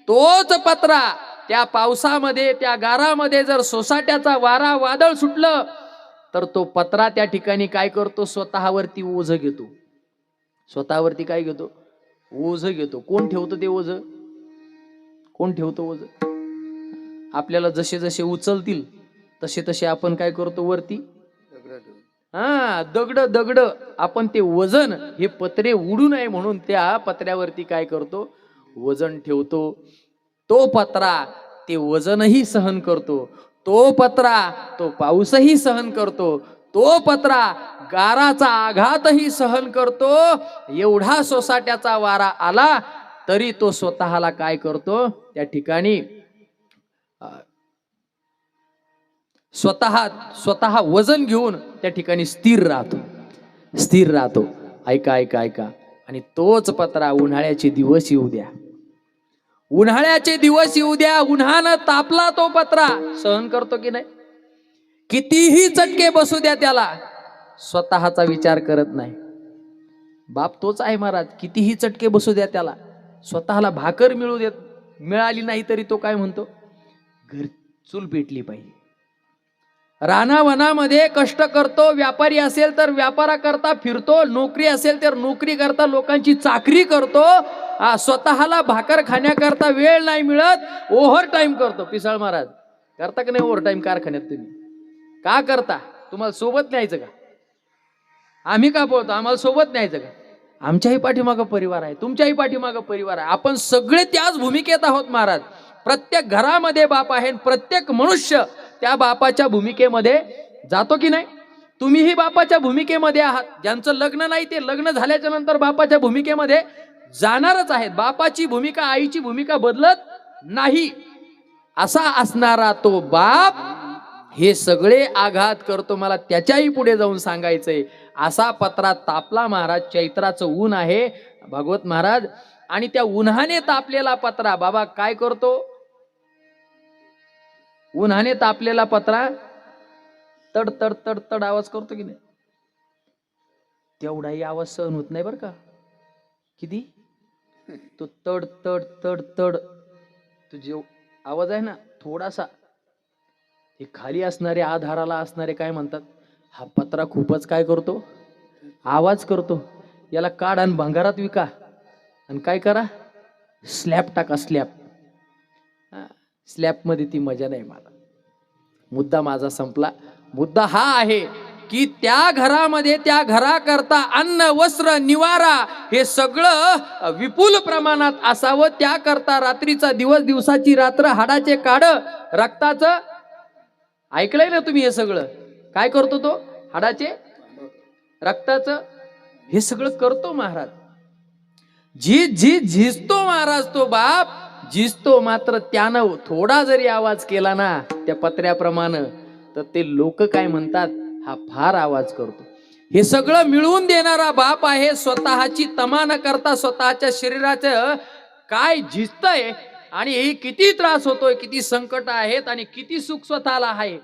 A: तोच पत्रा त्या पावसामध्ये, त्या गारामध्ये जर सोसाट्याचा वारा वादळ सुटलं तर तो पत्रा त्या ठिकाणी काय करतो, स्वतःवरती ओझ घेतो. स्वतःवरती काय घेतो, ओझ घेतो. कोण ठेवतो ते ओझ, कोण ठेवतो ओझ? आपल्याला जसे जसे उचलतील तसे तसे आपण काय करतो, वरती दगड दगड आपण ते वजन, हे पत्रे उडू नये म्हणून त्या पत्र्यावरती काय करतो, वजन ठेवतो. तो पत्रा ते वजनही सहन करतो. तो पत्रा तो पाऊसही सहन करतो. तो पत्रा गाराचा आघातही सहन करतो. एवढा सोसाट्याचा वारा आला तरी तो स्वतःला काय करतो, त्या ठिकाणी स्वतः वजन घेऊन त्या ठिकाणी स्थिर राहतो, स्थिर राहतो. ऐका ऐका ऐका. आणि तोच पत्रा उन्हाळ्याचे दिवस येऊ द्या, उन्हाळ्याचे दिवस येऊ द्या, उन्हानं तापला तो पत्रा सहन करतो की नाही? कितीही चटके बसू द्या त्याला, स्वतःचा विचार करत नाही. बाप तोच आहे महाराज. कितीही चटके बसू द्या त्याला, स्वतःला भाकर मिळाली नाही तरी तो काय म्हणतो, घर चूल पेटली पाहिजे. रानावनामध्ये कष्ट करतो. व्यापारी असेल तर व्यापाराकरता फिरतो, नोकरी असेल तर नोकरी करता लोकांची चाकरी करतो. स्वतःला भाकर खाण्याकरता वेळ नाही मिळत, ओव्हर टाइम करतो. पिसाळ महाराज करता का नाही ओव्हर टाइम कारखान्यात? तुम्ही का करता? तुम्हाला सोबत न्यायचं का? आम्ही का बोलतो, आम्हाला सोबत न्यायचं का? आमच्याही पाठीमागं परिवार आहे, तुमच्याही पाठीमागं परिवार आहे. आपण सगळे त्याच भूमिकेत आहोत महाराज. प्रत्येक घरामध्ये बाप आहे, प्रत्येक मनुष्य त्या बापाच्या भूमिकेमध्ये जातो की नाही? तुम्हीही बापाच्या भूमिकेमध्ये आहात. ज्यांचं लग्न नाही ते लग्न झाल्याच्या नंतर बापाच्या भूमिकेमध्ये जाणारच आहेत. बापाची भूमिका, आईची भूमिका बदलत नाही. असा असणारा तो बाप हे सगळे आघात करतो. मला त्याच्याही पुढे जाऊन सांगायचंय. असा पत्रा तापला महाराज. चैत्राचं ऊन आहे भागवत महाराज, आणि त्या उन्हाने तापलेला पत्रा बाबा काय करतो? उन्हाने तापलेला पत्रा तड तड तड तड आवाज करतो की नाही? तेवढाही आवाज सहन होत नाही बरं का. किती तो तड तड तड तड, तो जो आवाज आहे ना थोडासा, हे खाली असणारे, आधाराला असणारे काय म्हणतात, हा पत्रा खूपच काय करतो, आवाज करतो. याला काढ आणि भंगारात विका आणि काय करा, स्लॅब टाका, स्लॅब. स्लॅब मध्ये ती मजा नाही. मला मुद्दा माझा संपला. मुद्दा हा आहे की त्या घरामध्ये, त्या घराकरता अन्न, वस्त्र, निवारा हे सगळं विपुल प्रमाणात असावं. त्याकरता रात्रीचा दिवस, दिवसाची रात्र, हाडाचे काड, रक्ताचं, ऐकलंय ना तुम्ही हे सगळं? काय करतो तो? हाडाचे, रक्ताचं, हे सगळं करतो महाराज. झिजतो महाराज तो बाप, झिजतो. मात्र त्यानं थोडा जरी आवाज केला ना त्या पत्र्याप्रमाणे, तर ते लोक काय म्हणतात, हा फार आवाज करतो. हे सगळं मिळवून देणारा बाप आहे. स्वतःची तमा न करता स्वतःच्या शरीराचं काय झिजतंय आणि किती त्रास होतोय, किती संकट आहेत आणि किती सुख स्वतःला आहे,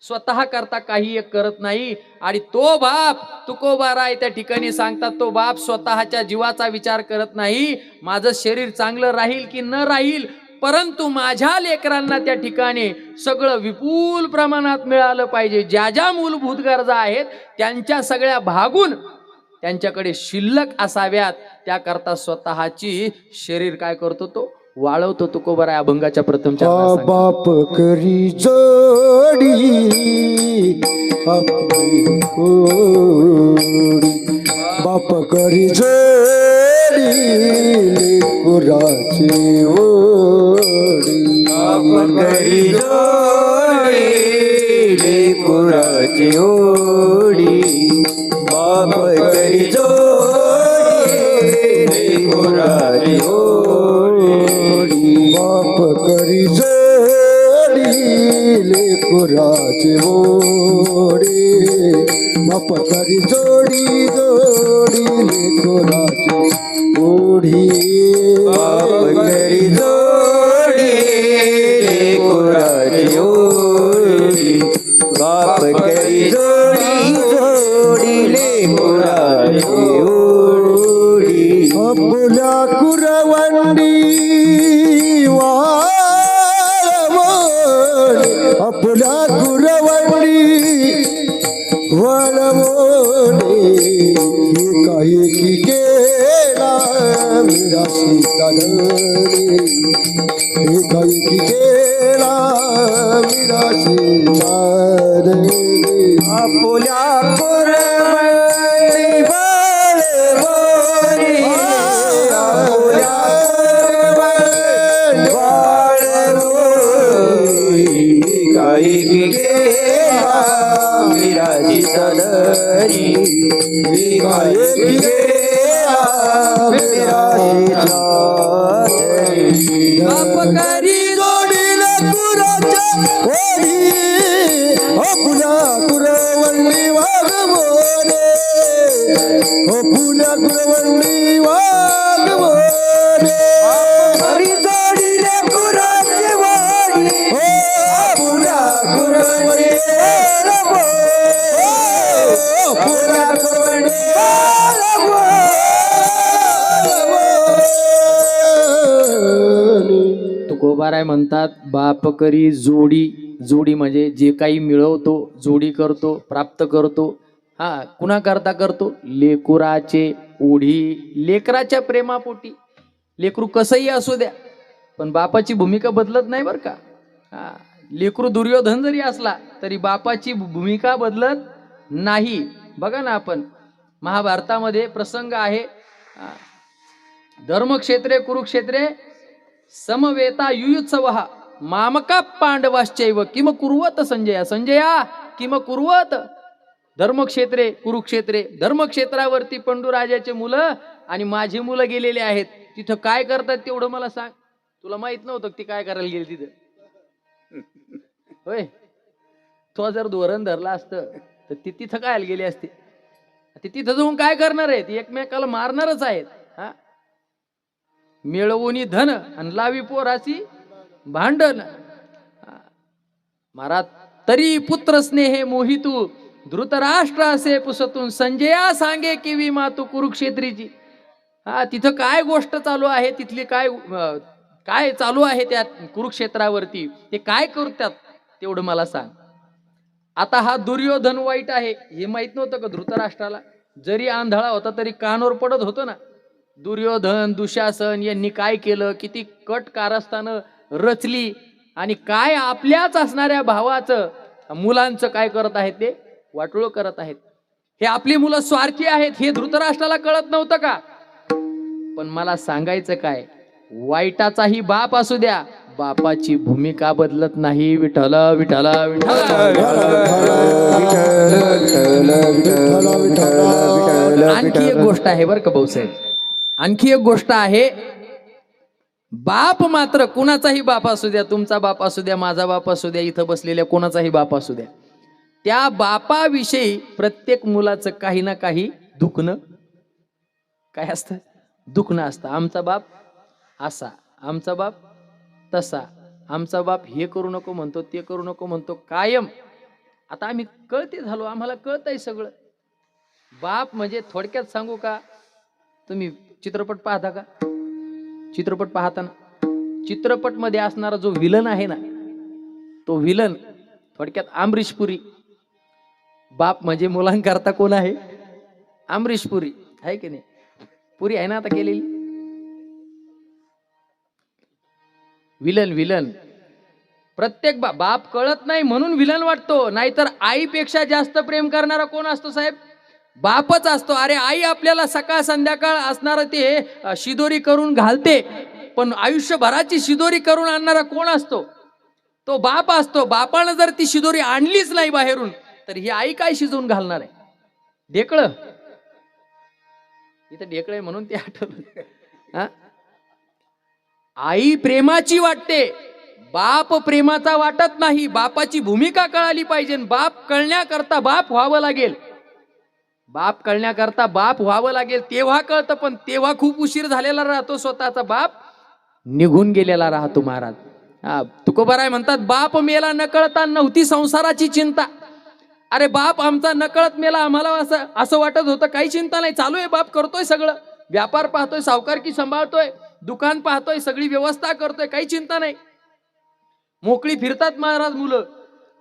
A: स्वतः करता काही एक करत नाही. आणि तो बाप, तुकोबाराय त्या ठिकाणी सांगतात, तो बाप स्वतःच्या जीवाचा विचार करत नाही. माझं शरीर चांगलं राहील की न राहील, परंतु माझ्या लेकरांना त्या ठिकाणी सगळं विपुल प्रमाणात मिळालं पाहिजे. ज्या ज्या मूलभूत गरजा आहेत त्यांच्या सगळ्या भागून त्यांच्याकडे शिल्लक असाव्यात. त्याकरता स्वतःची शरीर काय करतो, तो वाळवतो. तुकोबाराय अभंगाच्या प्रथम चरणात
B: बाप करी जोडी, बाप करी जोडी, लेकराची ओढी, बाप करी जोडी, लेकराची ओढी, बाप करी जोडी, लेकराची ओढी बाप करी जोडी लेकराची ओढी बाप करी जोडी जोडी लेकराची ओढी बाप करी जोडी लेकराची ओढी बाप करी जोडी जोडी लेकराची ओढी आपल्या कुरवंडी वाळवोणी आपल्या कुरवंडी वाळवोणी काही की केला मीरा सीताधरी काही की केला मीरा सीताधरी आपल्या कुरवंडी वाळवोणी आपल्या कुरवंडी वाळवोणी काही की केला मीरा सीताधरी काही की केला मीरा सीताधरी बाप करी जोडीला कुराच्या ओढी पुन्हा कुरवंडी वाघवणे पुन्हा कुरवंडी वाघवणे करी जोडीला कुराची वाडी पुन्हा कुरवंडी पुन्हा कुरवंडी
A: तुकोबाराय म्हणतात बाप करी जोडी. जोडी म्हणजे जे काही मिळवतो, जोडी करतो, प्राप्त करतो. हा कुणा करता करतो? लेकुराचे ओढी, लेकराच्या प्रेमापोटी. लेकरू कसंही असू द्या, पण बापाची भूमिका बदलत नाही बरं का. हा लेकरू दुर्योधन जरी असला तरी बापाची भूमिका बदलत नाही. बघा ना, आपण महाभारतामध्ये प्रसंग आहे, धर्मक्षेत्रे कुरुक्षेत्रे समवेता युयुत्सवः मामका पांडवाश्चैव किम कुर्वत संजया. संजया किम कुर्वत. धर्मक्षेत्रे कुरुक्षेत्रे, धर्मक्षेत्रावरती पंडूराजाचे मुलं आणि माझी मुलं गेलेले आहेत. तिथं काय करतात तेवढं मला सांग. तुला माहित नव्हतं ती काय करायला गेली तिथं? होय, तो जर धोरण धरला असतं तर ती तिथं काय गेली असते? ती तिथं जाऊन काय करणार आहेत? एकमेकाला मारणारच आहेत. हा मिळवून धन आणि लावी पोराची भांडण. महाराज तरी पुत्र स्नेहे मोहितू धृतराष्ट्र असे पुसतून संजया सांगे किवी मातू कुरुक्षेत्रीची. हा तिथं काय गोष्ट चालू आहे, तिथली काय चालू आहे त्या कुरुक्षेत्रावरती, ते काय करतात तेवढं मला सांग. आता हा दुर्योधन वाईट आहे हे माहित नव्हतं का धृतराष्ट्राला? जरी आंधळा होता तरी कानावर पडत होतं ना. दुर्योधन दुशासन यांनी काय केलं, किती कट कारस्थानं रचली आणि काय आपल्याच असणाऱ्या भावाचं मुलांचं काय करत आहेत ते वाटोळं करत आहेत. हे आपली मुलं स्वार्थी आहेत हे धृतराष्ट्राला कळत नव्हतं का? पण मला सांगायचं काय, वाईटाचाही बाप असू द्या, बापाची भूमिका बदलत नाही. विठ्ठल विठ्ठल विठ्ठल. आणखी एक गोष्ट आहे बरं का भाऊसाहेब, आणखी एक गोष्ट आहे. बाप मात्र कुणाचाही बाप असू द्या, तुमचा बाप असू द्या, माझा बाप असू द्या, इथं बसलेल्या कोणाचाही बाप असू द्या, त्या बापाविषयी प्रत्येक मुलाचं काही ना काही दुखणं काय असतं, दुखणं असतं. आमचा बाप असा, आमचा बाप तसा, आमचा बाप हे करू नको म्हणतो, ते करू नको म्हणतो कायम. आता आम्ही कळते झालो, आम्हाला कळतंय सगळं. बाप म्हणजे थोडक्यात सांगू का, तुम्ही चित्रपट पाहता का? चित्रपट पाहताना चित्रपट मध्ये असणारा जो विलन आहे ना, तो विलन थोडक्यात अमरीश पुरी. बाप म्हणजे मुलांकरता कोण आहे? अमरीश पुरी आहे की नाही? पुरी आहे ना आता केलेली. विलन विलन प्रत्येक बाप कळत नाही म्हणून विलन वाटतो, नाहीतर आईपेक्षा जास्त प्रेम करणारा कोण असतो साहेब? बापच असतो. अरे आई आपल्याला सकाळ संध्याकाळ असणार ते शिदोरी करून घालते, पण आयुष्यभराची शिदोरी करून आणणारा कोण असतो? तो बाप असतो. बापानं जर ती शिदोरी आणलीच नाही बाहेरून, तर ही आई काय शिजवून घालणार आहे? ढेकळं. इथं ढेकळे म्हणून ते आठवलं. हा? आई प्रेमाची वाटते, बाप प्रेमाचा वाटत नाही. बापाची भूमिका कळाली पाहिजे. बाप कळण्याकरता बाप व्हावं लागेल. बाप कळण्याकरता बाप व्हावं लागेल. तेव्हा कळतं, पण तेव्हा खूप उशीर झालेला राहतो. स्वतःचा बाप निघून गेलेला राहतो महाराज. तुकोबाराय म्हणतात, बाप मेला न कळता नव्हती संसाराची चिंता. अरे बाप आमचा नकळत मेला, आम्हाला असं वाटत होतं काही चिंता नाही, चालू आहे, बाप करतोय सगळं, व्यापार पाहतोय, सावकारकी सांभाळतोय, दुकान पाहतोय, सगळी व्यवस्था करतोय, काही चिंता नाही. मोकळी फिरतात महाराज मुलं,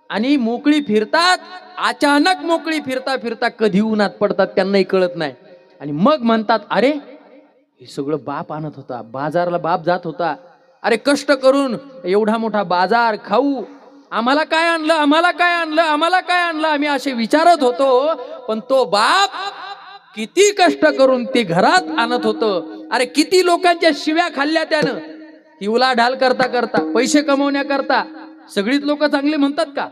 A: आणि मोकळी फिरतात, अचानक मोकळी फिरता फिरता कधी उन्हात पडतात त्यांनाही कळत नाही. आणि मग म्हणतात, अरे हे सगळं बाप आणत होता, बाजारला बाप जात होता, अरे कष्ट करून एवढा मोठा बाजार, खाऊ, आम्हाला काय आणलं, आम्हाला काय आणलं, आम्हाला काय आणलं, आम्ही असे विचारत होतो. पण तो बाप किती कष्ट करून ते घरात आणत होतं. अरे किती लोकांच्या शिव्या खाल्ल्या त्यानं, ही उलाढाल करता करता, पैसे कमवण्याकरता. सगळीच लोक चांगले म्हणतात का?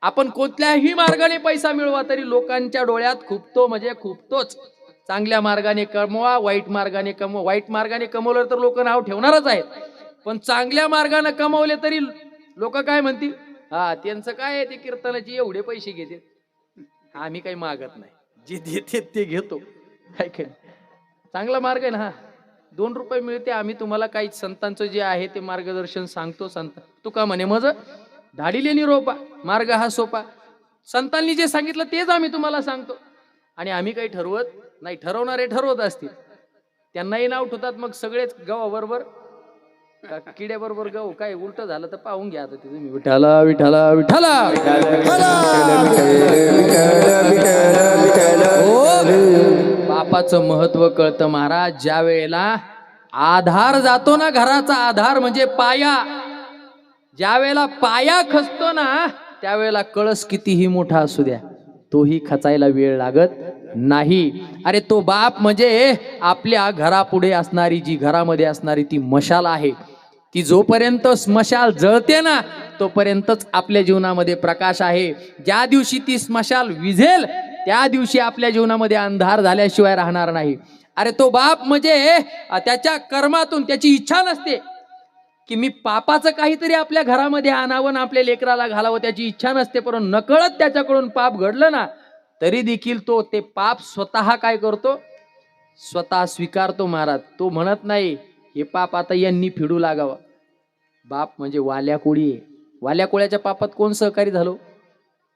A: आपण कोणत्याही मार्गाने पैसा मिळवा तरी लोकांच्या डोळ्यात खुपतो म्हणजे खुपतोच. चांगल्या मार्गाने कमवा, वाईट मार्गाने कमवा. वाईट मार्गाने कमवलं तर लोक नाव ठेवणारच आहेत, पण चांगल्या मार्गाने कमवले तरी लोक काय म्हणतील, त्यांचं काय आहे, ते कीर्तनाचे एवढे पैसे घेते, आम्ही काही मागत नाही, जे देते ते घेतो. काय काय चांगला मार्ग आहे ना, 2 रुपये मिळते, आम्ही तुम्हाला काही संतांचं जे आहे ते मार्गदर्शन सांगतो. संत तुका म्हणे मज धाडिले निरोपा, मार्ग हा सोपा. संतांनी जे सांगितलं तेच आम्ही तुम्हाला सांगतो. आणि आम्ही काही ठरवत नाही, ठरवणारे ठरवत असतील, त्यांनाही नाव ठेवतात. मग सगळेच गव्हाबरोबर किड्याबरोबर गहू, काय उलट झालं तर पाहून घ्या. आता तुम्ही विठाला विठाला विठाला बापाचं महत्व कळतं महाराज. ज्या वेळेला आधार जातो ना, घराचा आधार म्हणजे पाया, ज्या वेळेला पाया खचतो ना, त्यावेळेला कळस कितीही मोठा असू द्या, तोही खचायला वेळ लागत नाही. अरे तो बाप म्हणजे आपल्या घरापुढे असणारी जी, घरामध्ये असणारी ती मशाल आहे. ती जोपर्यंत स्मशाल जळते ना, तोपर्यंतच आपल्या जीवनामध्ये प्रकाश आहे. ज्या दिवशी ती स्मशाल विझेल, त्या दिवशी आपल्या जीवनामध्ये अंधार झाल्याशिवाय राहणार नाही. अरे तो बाप म्हणजे त्याच्या कर्मातून, त्याची इच्छा नसते की मी पापाचं काहीतरी आपल्या घरामध्ये आणावं, आपल्या लेकराला घालावं, त्याची इच्छा नसते. परंतु नकळत त्याच्याकडून पाप घडलं ना, तरी देखील तो ते पाप स्वतः काय करतो, स्वतः स्वीकारतो महाराज. तो म्हणत नाही हे पाप आता यांनी फिडू लागावं. बाप म्हणजे वाल्या कोळी आहे. वाल्या कोळ्याच्या पापात कोण सहकारी झालो?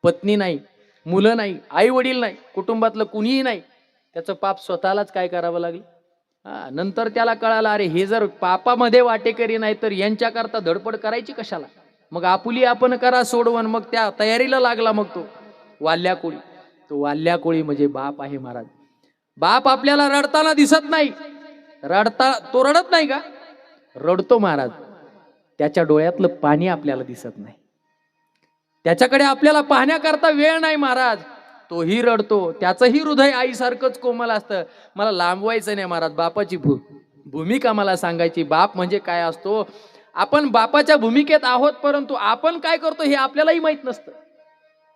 A: पत्नी नाही, मुलं नाही, आई वडील नाही, कुटुंबातलं कुणीही नाही. त्याचं पाप स्वतःलाच काय करावं लागलं. नंतर त्याला कळालं, अरे हे जर पापामध्ये वाटेकरी नाही तर यांच्याकरता धडपड करायची कशाला. मग आपुली आपण करा सोडवण. मग त्या तयारीला लागला. मग तो वाल्या कोळी, तो वाल्या कोळी म्हणजे बाप आहे महाराज. बाप आपल्याला रडताना दिसत नाही. तो रडत नाही का? रडतो महाराज. त्याच्या डोळ्यातलं पाणी आपल्याला दिसत नाही, त्याच्याकडे आपल्याला पाहण्याकरता वेळ नाही महाराज. तोही रडतो, त्याचंही हृदय आईसारखंच कोमल असतं. मला लांबवायचं नाही महाराज, बापाची भूमिका मला सांगायची. बाप म्हणजे काय असतो, आपण बापाच्या भूमिकेत आहोत, परंतु आपण काय करतो हे आपल्यालाही माहित नसतं.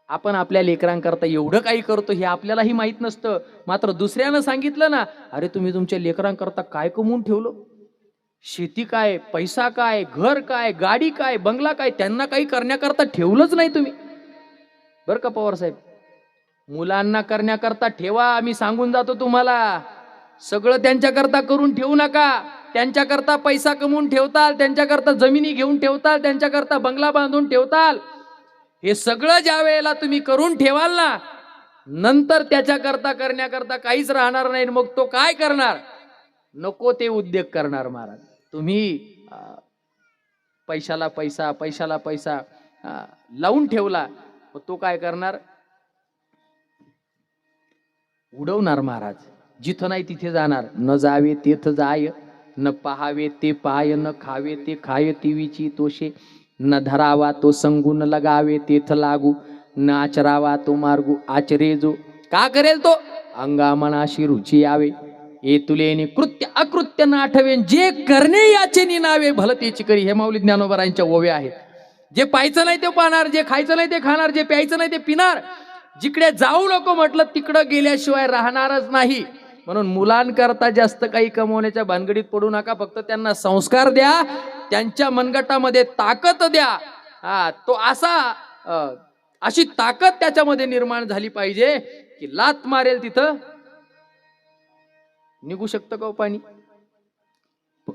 A: आपण आपल्या लेकरांकरता एवढं काही करतो हे आपल्यालाही माहित नसतं. मात्र दुसऱ्यानं सांगितलं ना, अरे तुम्ही तुमच्या लेकरांकरता काय कमवून ठेवलं, शेती काय, पैसा काय, घर काय, गाडी काय, बंगला काय, त्यांना काही करण्याकरता ठेवलंच नाही तुम्ही. बरं का पवार साहेब, मुलांना करण्याकरता ठेवा, आम्ही सांगून जातो तुम्हाला. सगळं त्यांच्याकरता करून ठेवू नका. त्यांच्याकरता पैसा कमवून ठेवताल, त्यांच्याकरता जमिनी घेऊन ठेवताल, त्यांच्याकरता बंगला बांधून ठेवताल. हे सगळं ज्या वेळेला तुम्ही करून ठेवाल ना, नंतर त्याच्याकरता करण्याकरता काहीच राहणार नाही. मग तो काय करणार, नको ते उद्योग करणार महाराज. तुम्ही पैशाला पैसा, पैशाला पैसा लावून ठेवला, मग तो काय करणार, उडवणार महाराज. जिथं नाही तिथे जाणार. न जावे तेथ जाय, न पहावे ते पाय, न खावे ते खाय तिवीची तोषे, न धरावा तो संगू, न लगावे तेथ लागू, न आचरावा तो मार्गू आचरे जो. का करेल तो, अंगा मनाशी रुची यावे, ए तुलेने कृत्य अकृत्य न आठवेन, जे करणे याचे निनावे भल तेची करी. हे माऊली ज्ञानोबरांच्या ओव्या आहेत. जे पाहायचं नाही ते पाहणार, जे खायचं नाही ते खाणार, जे प्यायचं नाही ते पिणार. जिकडे जाऊ नको म्हटलं तिकडं गेल्याशिवाय राहणारच नाही. म्हणून मुलांकरता जास्त काही कमवण्याच्या भानगडीत पडू नका. फक्त त्यांना संस्कार द्या, त्यांच्या मनगटामध्ये ताकद द्या. हा, तो अशी ताकद त्याच्यामध्ये निर्माण झाली पाहिजे की लात मारेल तिथं निघू शकतं का हो पाणी.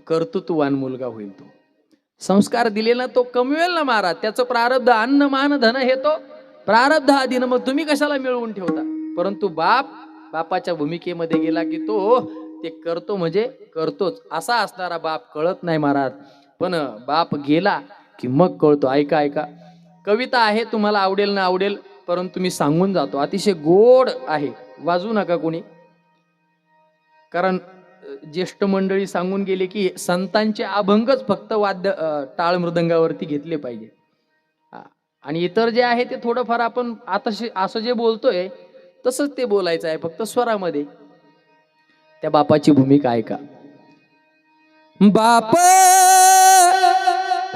A: कर्तृत्ववान मुलगा होईल तो. संस्कार दिले ना तो कमवेल ना महाराज. त्याचं प्रारब्ध अन्न मान धन हे तो प्रारब्ध आधीन. मग तुम्ही कशाला मिळवून ठेवता. परंतु बापाच्या भूमिकेमध्ये गेला की तो ते करतो म्हणजे करतोच. असा असणारा बाप कळत नाही महाराज. पण बाप गेला की मग कळतो. ऐका ऐका, कविता आहे, तुम्हाला आवडेल ना आवडेल, परंतु मी सांगून जातो. अतिशय गोड आहे, वाजू नका कोणी. कारण ज्येष्ठ मंडळी सांगून गेले की संतांचे अभंगच फक्त वाद्य टाळ मृदंगावरती घेतले पाहिजे. आणि इतर जे आहे ते थोडंफार आपण आता असं जे बोलतोय तसंच ते बोलायचं आहे, फक्त स्वरामध्ये. त्या बापाची भूमिका ऐका. बाप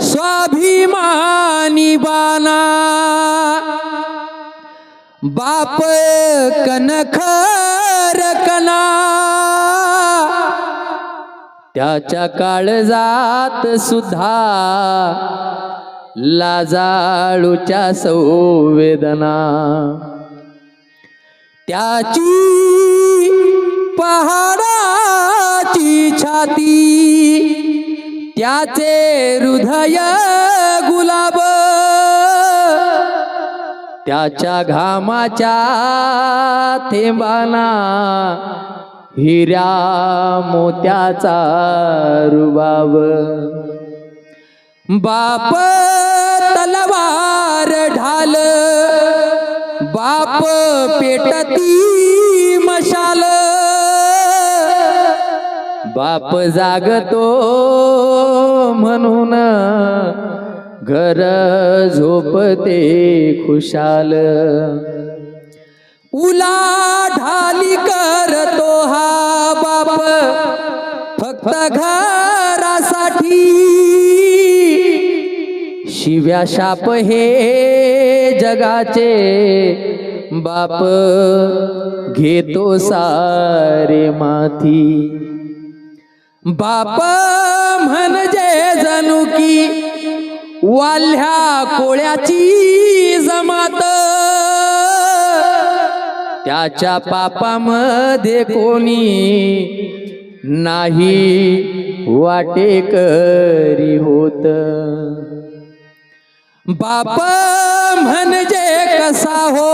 A: स्वाभिमानी बाना, बाप कनखर कना, त्याच्या काळजात सुद्धा लाजाळूच्या संवेदना. त्याची पहाडाची छाती, त्याचे हृदय गुलाब, त्याच्या घामाच्या थेंबाना हिऱ्या मोत्याचा रुबाब. बाप तलवार ढाल, बाप पेटती मशाल, बाप जागतो म्हणून घर झोपते खुशाल. उलाढाली करतो हा बाप फक्त घरासाठी, शिव्या शाप हे जगाचे बाप घेतो सारे माथी. बाप म्हणजे जणू की वाल्ह्या कोळ्याची जमात, त्याच्या पापामध्ये कोणी नाही वाटेकरी होत. बाप म्हणजे कसा हो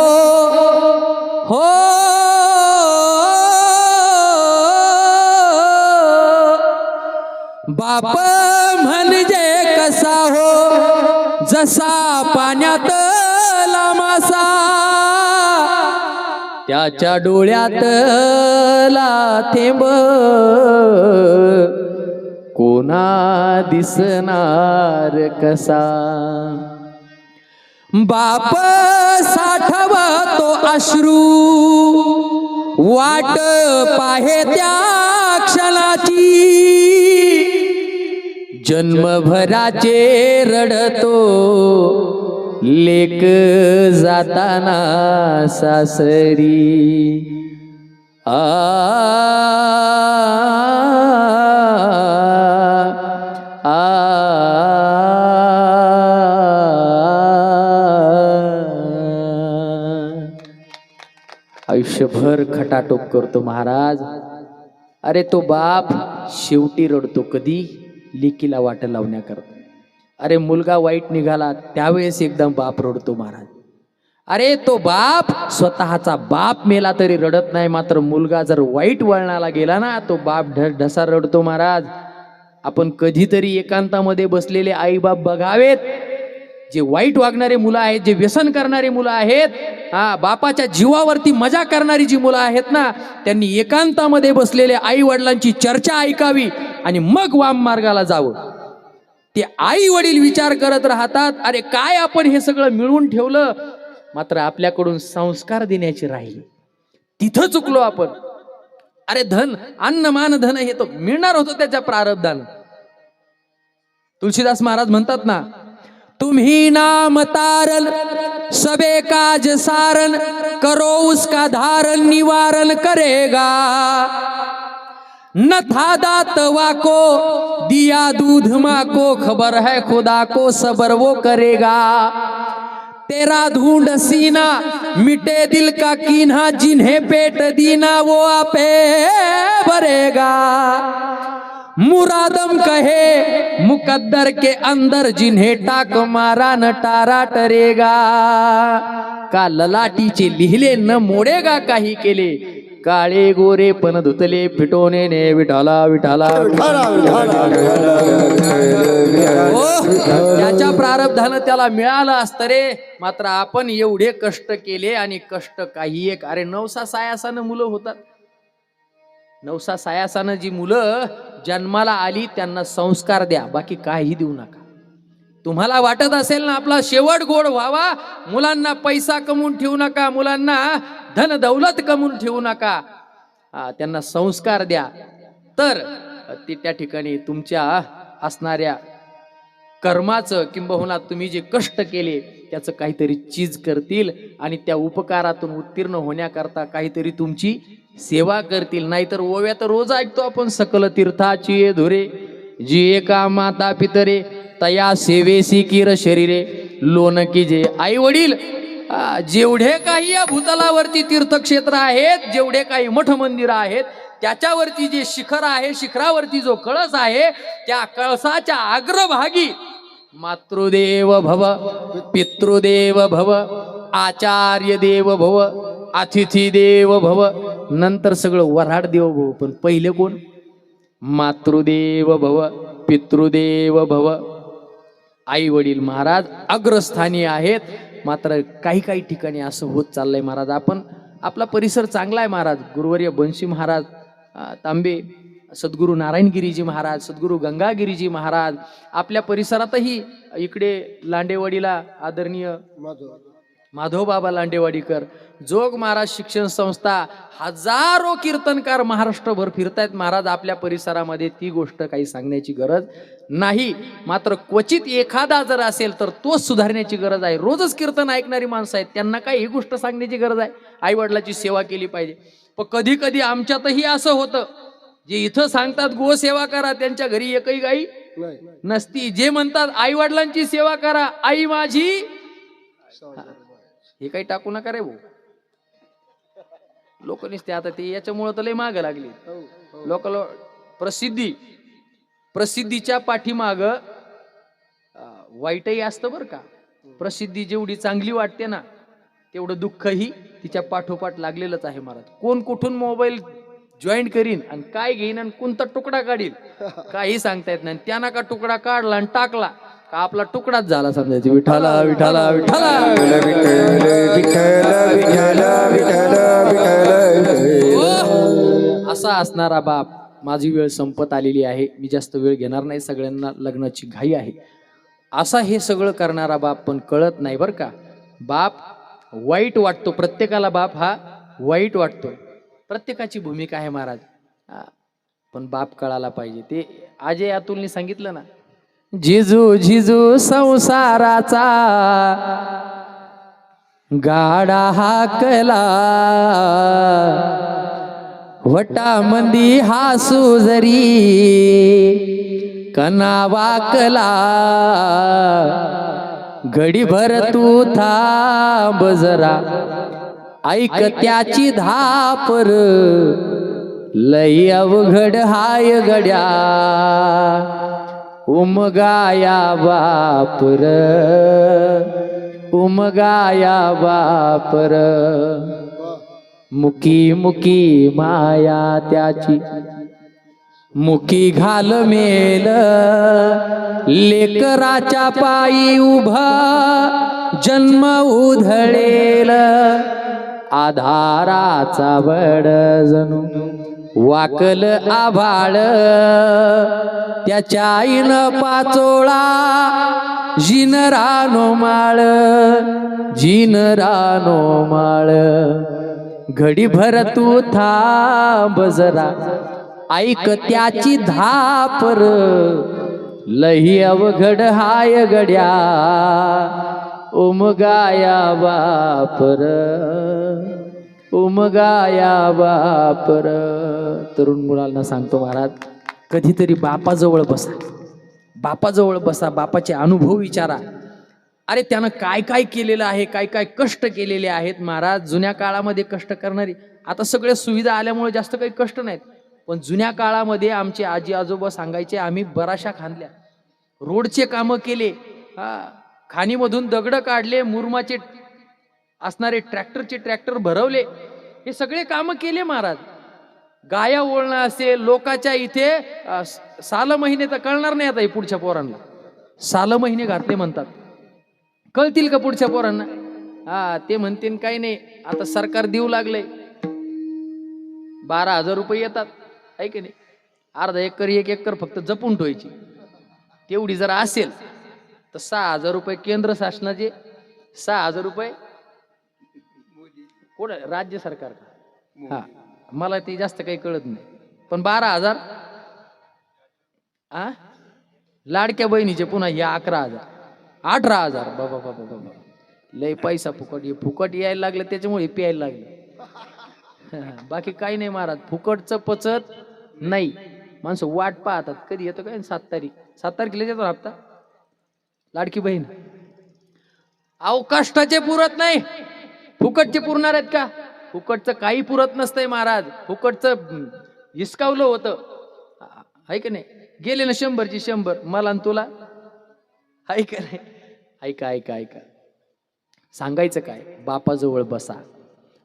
A: हो, बाप म्हणजे कसा हो, जसा पाण्यात मासा, त्याच्या डोळ्यात थेंब कोणा दिसणार कसा. बाप साठवतो अश्रू, वाट पाहे त्या क्षणाची, जन्मभराचे रडतो लेक जाताना सासरी. आ आयुष्यभर खटाटोप करतो महाराज. अरे तो बाप शेवटी रडतो कधी, लेकीला वाट लावण्याकरता. अरे मुलगा वाईट निघाला त्यावेळेस एकदम बाप रडतो महाराज. अरे तो बाप स्वतःचा बाप मेला तरी रडत नाही, मात्र मुलगा जर वाईट वळणाला गेला ना तो बाप ढसा रडतो महाराज. आपण कधीतरी एकांतामध्ये बसलेले आई बाप बघावेत. जे वाईट वागणारे मुलं आहेत, जे व्यसन करणारी मुलं आहेत, बापाच्या जीवावरती मजा करणारी जी मुलं आहेत ना, त्यांनी एकांतामध्ये बसलेले आई वडिलांची चर्चा ऐकावी आणि मग वाम मार्गाला जावं. ते आई वडील विचार करत राहतात, अरे काय आपण हे सगळं मिळवून ठेवलं, मात्र आपल्याकडून संस्कार देण्याची राहिली. तिथं चुकलो आपण. अरे धन अन्न मान धन हे तो मिळणार होतं त्याच्या प्रारब्धानं. तुलसीदास महाराज म्हणतात ना, तुम्ही नाम तारण सबे काज सारण, करो उसका धारण निवारण करेगा। न था दातवा को दिया दूध माँ को, खबर है खुदा को सबर वो करेगा। तेरा ढूंढ सीना मिटे दिल का कीन्हा, जिन्हें पेट दीना वो आपे भरेगा। मुरादम कहे मुकद्दर के अंदर, जिन्हें टाक मारा न टारा टरेगा। का ललाटीचे लिहिले न मोडेगा काही केले, काळे गोरे पण धुतले फिटोने ने विठाला विठाला। त्याच्या प्रारब्धानं त्याला मिळालं असतं रे, मात्र आपण एवढे कष्ट केले आणि कष्ट काही एक, अरे नवसा सायासानं मुलं होतात। नवसा सायासानं जी मुलं जन्माला आली त्यांना संस्कार द्या, बाकी काही देऊ नका। तुम्हाला वाटत असेल ना आपला शेवट गोड व्हावा, मुलांना पैसा कमवून ठेवू नका, मुलांना धन दौलत कमवून ठेवू नका, त्यांना संस्कार द्या, तर ते त्या ठिकाणी तुमच्या असणाऱ्या कर्माचं किंबहुना तुम्ही जे कष्ट केले त्याचं काहीतरी चीज करतील आणि त्या उपकारातून उत्तीर्ण होण्याकरता काहीतरी तुमची सेवा करतील। नाहीतर ओव्यात रोज ऐकतो आपण, सकल तीर्थाची धुरे जी एका माता पितरे, तया सेवेसी किर शरीरे लोन की जे। आई वडील जेवढे काही या भूतलावरती तीर्थक्षेत्र आहेत, जेवढे काही मठ मंदिर आहेत, त्याच्यावरती जे शिखर आहे, शिखरावरती जो कळस आहे, त्या कळसाच्या अग्रभागी मातृदेव भव, पितृदेव भव, आचार्य देव भव, अतिथी देव भव, नंतर सगळं वऱ्हाड देव भव, पण पहिले कोण? मातृदेव भव, पितृदेव भव। आई वडील महाराज अग्रस्थानी आहेत, मात्र काही काही ठिकाणी असं होत चाललंय महाराज। आपण आपला परिसर चांगला आहे महाराज, गुरुवर्य बंशी महाराज तांबे, सद्गुरू नारायणगिरीजी महाराज, सद्गुरू गंगागिरीजी महाराज, आपल्या परिसरातही इकडे लांडेवाडीला आदरणीय माधवबाबा लांडेवाडीकर, जोग महाराज शिक्षण संस्था, हजारो कीर्तनकार महाराष्ट्रभर फिरतायत महाराज आपल्या परिसरामध्ये। ती गोष्ट काही सांगण्याची गरज नाही, मात्र क्वचित एखादा जर असेल तर तोच सुधारण्याची गरज आहे। रोजच कीर्तन ऐकणारी माणसं आहेत, त्यांना काही ही गोष्ट सांगण्याची गरज आहे, आई वडिलाची सेवा केली पाहिजे। पण कधी कधी आमच्यातही असं होतं, जे इथं सांगतात गोसेवा करा, त्यांच्या घरी एकही गाई नसती। जे म्हणतात आई वडिलांची सेवा करा, आई माझी, हे काही टाकू नका रे भाऊ, लोक निसते आता ते याच्यामुळे तर लय माग लागली लोक। प्रसिद्धीच्या पाठीमाग वाईटही असतं बरं का। प्रसिद्धी जेवढी चांगली वाटते ना, तेवढं दुःखही तिच्या पाठोपाठ लागलेलंच आहे महाराज। कोण कुठून मोबाईल जॉईन करीन आणि काय घेईन आणि कोणता तुकडा काढील काही सांगता येत नाही। त्यानं का तुकडा काढला आणि टाकला का आपला तुकडाच झाला समजायचं। विठाला विठाला विठाला, असा असणारा बाप। माझी वेळ संपत आलेली आहे, मी जास्त वेळ घेणार नाही, सगळ्यांना लग्नाची घाई आहे। असा हे सगळं करणारा बाप पण कळत नाही बरं का। बाप वाईट वाटतो प्रत्येकाला, बाप हा वाईट वाटतो, प्रत्येकाची भूमिका आहे महाराज, पण बाप कळाला पाहिजे। ते अजय अतुलने सांगितलं ना, झिजू झिजू संसाराचा गाडा हाकला, वटामंदी हासू जरी कना वाकला, घडीभर तू थांब जरा ऐक त्याची धापर, लई अवघड हाय गड्या उमगाया बापर, उमगाया बापर, मुकी मुकी माया त्याची, मुकी घाल मेल, लेकराच्या पायी उभा जन्म उधळेल, आधाराचा बड जणू वाकल आभाळ, त्याच्या आईनं पाचोळा जिन रानो माळ, जिन रानो माळ, घडीभर तू थांब जरा ऐक त्याची धापर, लई अवघड हाय गड्या उमगाया बापर, उमगाया बापर. तरुण मुलांना सांगतो महाराज, कधीतरी बापाजवळ बसा, बापाजवळ बसा, बापाचे अनुभव विचारा. अरे त्यानं काय काय केलेलं आहे, काय काय कष्ट केलेले आहेत महाराज. जुन्या काळामध्ये कष्ट करणारी, आता सगळ्या सुविधा आल्यामुळे जास्त काही कष्ट नाहीत, पण जुन्या काळामध्ये आमचे आजी आजोबा सांगायचे, आम्ही बराशा खांदल्या, रोडचे कामं केले, खाणीमधून दगड काढले, मुरमाचे असणारे ट्रॅक्टरचे ट्रॅक्टर भरवले, हे सगळे कामं केले महाराज. गाया ओळणं असेल, लोकाच्या इथे साल महिने तर कळणार नाही आता पुढच्या पोरांना, साल महिने घातले म्हणतात, कळतील का पुढच्या पोरांना? ते म्हणतील काही नाही, आता सरकार देऊ लागलंय, 12,000 रुपये येतात, आहे की नाही? अर्धा एकर 1 एकर फक्त जपून ठेवायची, तेवढी जर असेल तर 6,000 रुपये केंद्र शासनाचे, 6,000 रुपये कोण, राज्य सरकार का? मला ते जास्त काही कळत नाही, पण 12,000 लाडक्या बहिणीचे पुन्हा हे 11,000, 18,000. बाबा बाबा बाबा, लय पैसा फुकट, फुकट यायला लागलं त्याच्यामुळे प्यायला लागले. बाकी काही नाही महाराज, फुकटचं पचत नाही. माणसं वाट पाहतात कधी येतो काय, 7 तारीख, 7 तारखेला येतो हप्ता लाडकी बहीण. अहो कष्टाचे पुरत नाही, फुकटचे पुरणार आहेत का? फुकटचं काही पुरत नसतंय महाराज, फुकटचं हिसकावलं होतं, आहे की नाही? गेले ना 100ची 100, मला आणि तुला, आहे का नाही? ऐका ऐका ऐका, सांगायचं काय, बापाजवळ बसा,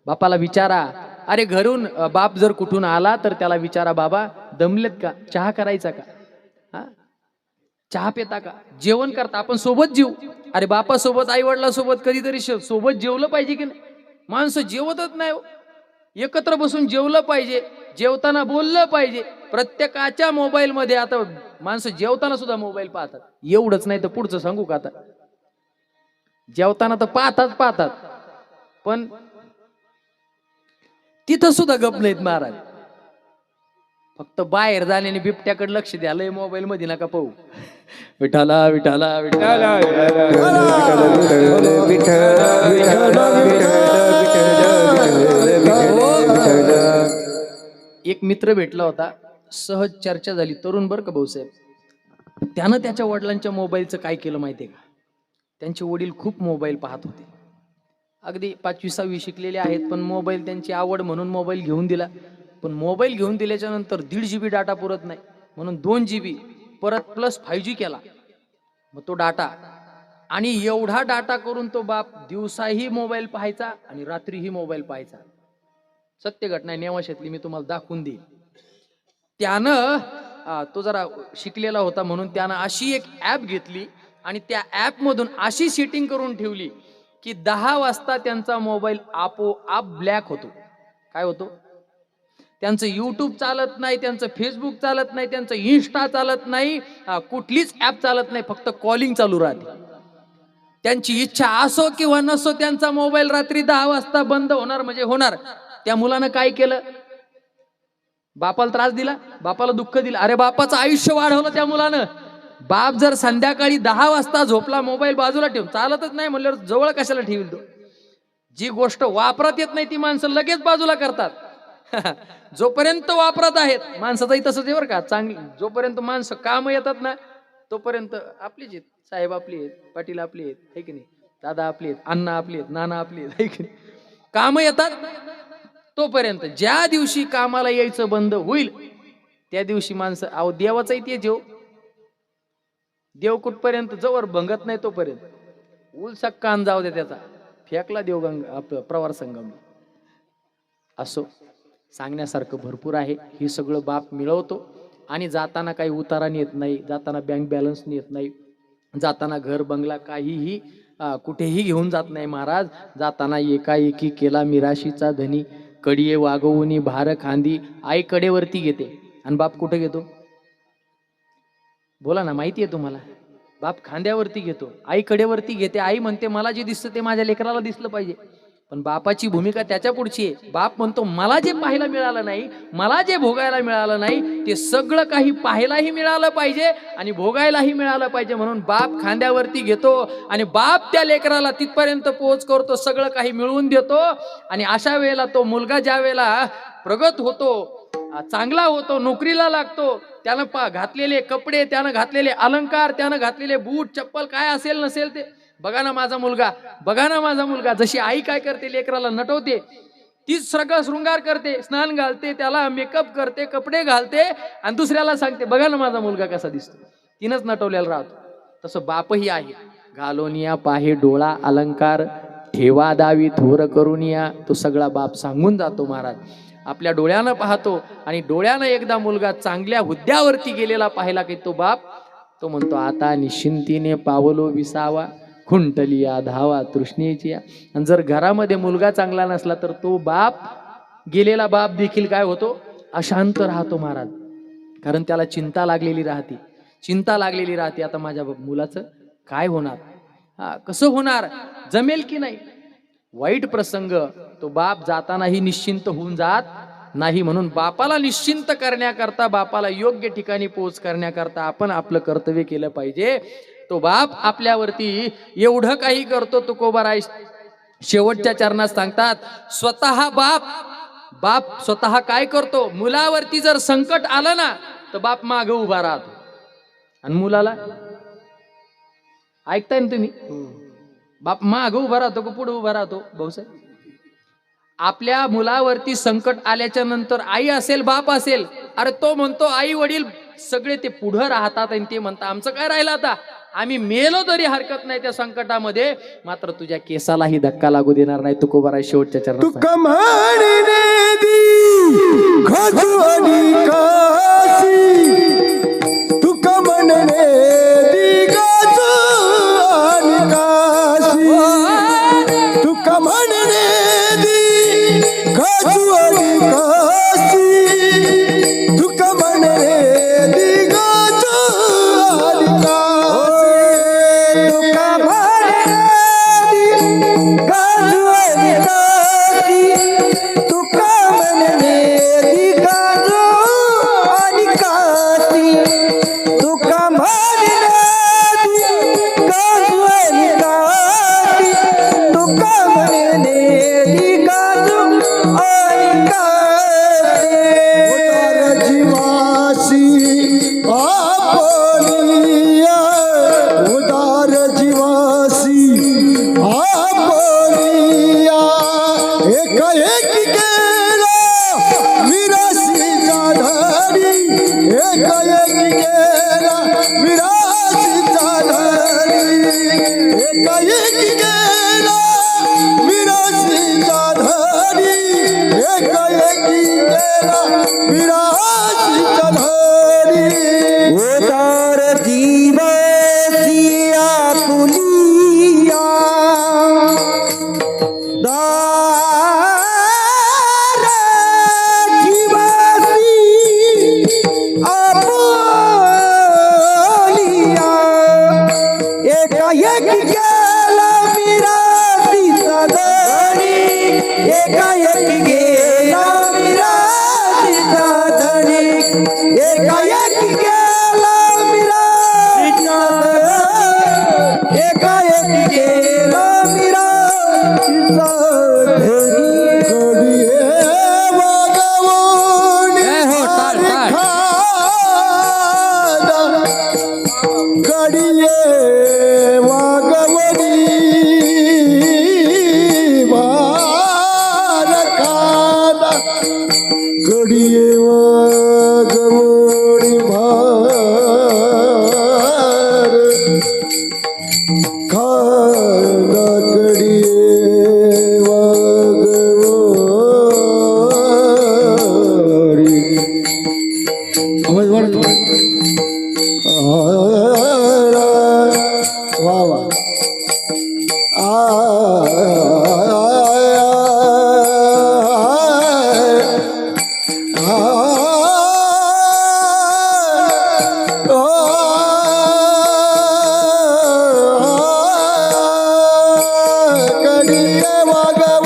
A: बापाला विचारा. अरे घरून बाप जर कुठून आला तर त्याला विचारा, बाबा दमलेत का, चहा करायचा का, चहा पिता का, जेवण करता, आपण सोबत जेवू. अरे बापासोबत, आई वडिलांसोबत कधीतरी सोबत जेवलं पाहिजे की नाही? माणसं जेवतच नाही, एकत्र बसून जेवलं पाहिजे, जेवताना बोललं पाहिजे. प्रत्येकाच्या मोबाईल मध्ये आता माणसं जेवताना सुद्धा मोबाईल पाहतात. एवढंच नाही तर पुढचं सांगू का, आता जेवताना तर पाहतात, पण तिथं सुद्धा गप नाहीत महाराज. फक्त बाहेर जाण्याने बिबट्याकडे लक्ष द्या, लय मोबाईल मध्ये नका पाहू. विठाला विठाला विठाला, एक मित्र भेटला होता, सहज चर्चा झाली, तरुण बरं का भाऊसाहेब. त्यानं त्याच्या वडिलांच्या मोबाईलचं काय केलं माहितीये का? त्यांचे वडील खूप मोबाईल पाहत होते, अगदी 5वी 6वी शिकलेले आहेत, पण मोबाईल त्यांची आवड म्हणून मोबाईल घेऊन दिला. पण मोबाईल घेऊन दिल्याच्या नंतर 1.5 GB डाटा पुरत नाही, म्हणून 2 GB परत प्लस 5G केला. मग तो डाटा, आणि एवढा डाटा करून तो बाप दिवसाही मोबाईल पाहायचा आणि रात्रीही मोबाईल पाहायचा. सत्य घटना नेवाशातली, मी तुम्हाला दाखवून देईन. त्यानं तो जरा शिकलेला होता म्हणून त्यानं अशी एक ऍप घेतली आणि त्या ऍप मधून अशी सेटिंग करून ठेवली की 10 वाजता त्यांचा मोबाईल आपोआप ब्लॅक होतो. काय होतो? त्यांचं युट्यूब चालत नाही, त्यांचं फेसबुक चालत नाही, त्यांचं इन्स्टा चालत नाही, कुठलीच ऍप चालत नाही, फक्त कॉलिंग चालू राहते. त्यांची इच्छा असो किंवा नसो, त्यांचा मोबाईल रात्री 10 वाजता बंद होणार म्हणजे होणार. त्या मुलानं काय केलं? बापाला त्रास दिला, बापाला दुःख दिलं. अरे बापाचं आयुष्य वाढवलं त्या मुलानं. बाप जर संध्याकाळी 10 वाजता झोपला, मोबाईल बाजूला ठेवून, चालतच नाही म्हणल्यावर जवळ कशाला ठेवील तो? जी गोष्ट वापरात येत नाही ती माणसं लगेच बाजूला करतात. जोपर्यंत वापरात आहेत, माणसाचंही तसंच आहे बरं का, चांगली. जोपर्यंत माणसं काम येतात ना, तोपर्यंत आपलीच आहेत, साहेब आपली आहेत, पाटील आपली आहेत, है की नाही, दादा आपली आहेत, अण्णा आपली आहेत, नाना आपली आहेत, है की नाही. काम येतात तोपर्यंत. ज्या दिवशी कामाला यायचं बंद होईल त्या दिवशी माणसं, अहो देवाचाही ते जेव, देव कुठपर्यंत जवळ भंगत नाही तोपर्यंत उलसा कान जाऊ दे त्याचा, फेकला देवगंगा प्रवार संगम. असो, सांगण्यासारखं भरपूर आहे. हे सगळं बाप मिळवतो आणि जाताना काही उतारा नेत नाही, जाताना बँक बॅलन्स नेत नाही, जाताना घर बंगला काहीही कुठेही घेऊन जात नाही महाराज. जाताना एकाएकी केला मिराशीचा धनी, कडिये वागवूनी भार खांदी. आई कडेवरती घेते आणि बाप कुठे घेतो? बोला ना, माहिती आहे तुम्हाला? बाप खांद्यावरती घेतो, आई कडेवरती घेते. आई म्हणते मला जे दिसतं ते माझ्या लेकराला दिसलं पाहिजे. पण बापाची भूमिका त्याच्या पुढची आहे. बाप म्हणतो मला जे पाहायला मिळालं नाही, मला जे भोगायला मिळालं नाही, ते सगळं काही पाहायलाही मिळालं पाहिजे आणि भोगायलाही मिळालं पाहिजे. म्हणून बाप खांद्यावरती घेतो आणि बाप त्या लेकराला तिथपर्यंत पोहोच करतो, सगळं काही मिळवून देतो. आणि अशा वेळेला तो मुलगा ज्या वेळेला प्रगत होतो, चांगला होतो, नोकरीला लागतो, त्यानं घातलेले कपडे, त्यानं घातलेले अलंकार, त्यानं घातलेले बूट चप्पल काय असेल नसेल ते बघा ना माझा मुलगा, बघा ना माझा मुलगा. जशी आई काय करते, लेकराला नटवते, तीच सगळं शृंगार करते, स्नान घालते, त्याला मेकअप करते, कपडे घालते आणि दुसऱ्याला सांगते बघा ना माझा मुलगा कसा दिसतो. तिनंच नटवलेला राहतो. तसं बापही आहे. घालोनिया पाहे डोळा अलंकार, ठेवा दावी थोर करूनिया. तो सगळा बाप सांगून जातो महाराज. आपल्या डोळ्यानं पाहतो आणि डोळ्यानं एकदा मुलगा चांगल्या हुद्द्यावरती गेलेला पाहिला की तो बाप, तो म्हणतो आता निश्चिंतीने पावलो विसावा, खुंटलिया धावा तृष्णेची. आणि जर घरामध्ये मुलगा चांगला नसला तर तो बाप, गेलेला बाप देखील काय होतो, अशांत राहतो महाराज. कारण त्याला चिंता लागलेली राहते, चिंता लागलेली राहते. आता माझ्या मुलाचं काय होणार, कसं होणार, जमेल की नाही. वाईट प्रसंग तो बाप जातानाही निश्चिंत होऊन जात नाही. म्हणून बापाला निश्चिंत करण्याकरता, बापाला योग्य ठिकाणी पोहोच करण्याकरता आपण आपलं कर्तव्य केलं पाहिजे. तो बाप आपल्यावरती एवढं काही करतो. तुकोबाराय शेवटच्या चरणात सांगतात, स्वतः बाप स्वतः काय करतो, मुलावरती जर संकट आलं ना तर बाप मागे उभा राहतो. आणि मुलाला ऐकताय ना तुम्ही, बाप मागे उभा राहतो का पुढे उभा राहतो भाऊसाहेब. आपल्या मुलावरती संकट आल्याच्या नंतर आई असेल, बाप असेल, अरे तो म्हणतो, आई वडील सगळे ते पुढं राहतात आणि ते म्हणतात आमचं काय राहिलं आता, आम्ही मेलो तरी हरकत नाही त्या संकटामध्ये, मात्र तुझ्या केसालाही धक्का लागू देणार नाही. तुकोबाराय शेवटच्या चरणात
B: तुका म्हणणे दी घाजवानी काशी, तुका म्हणणे दी घाजवानी काशी, तुका म्हणणे दी घाजवानी काशी, तुका म्हणणे दी घाजवानी काशी, तुका म्हणणे दी घाजवानी काशी, तुका म्हणणे दी घाजवानी काशी, तुका म्हणणे दी घाजवानी काशी, तुका म्हणणे दी घाजवानी काशी. उदार जीवासी आपलिया, उदार जीवासी आपलिया, एका एकी गेला विरासीचा धारी, एका एकी गेला विरासीचा धारी, एका एकी गेला विरासीचा धारी, एका एकी गेला विरासीचा धारी. उदार जीवासी आपुलिया, दार जीवासी आपुलिया, एका एकी गेला विरासीचा धनी, एका एकी गेला विरासीचा धनी, एका एकी गेला विरासीचा धनी, एका एकी गेला विरासीचा धनी. घडिये वागवून खादा, घडिये वागवणी वार खादा, घडिये वागवणी भार खादा, घडिये वागवणी. आवाज वाढतो. वा वा. कडिये वागव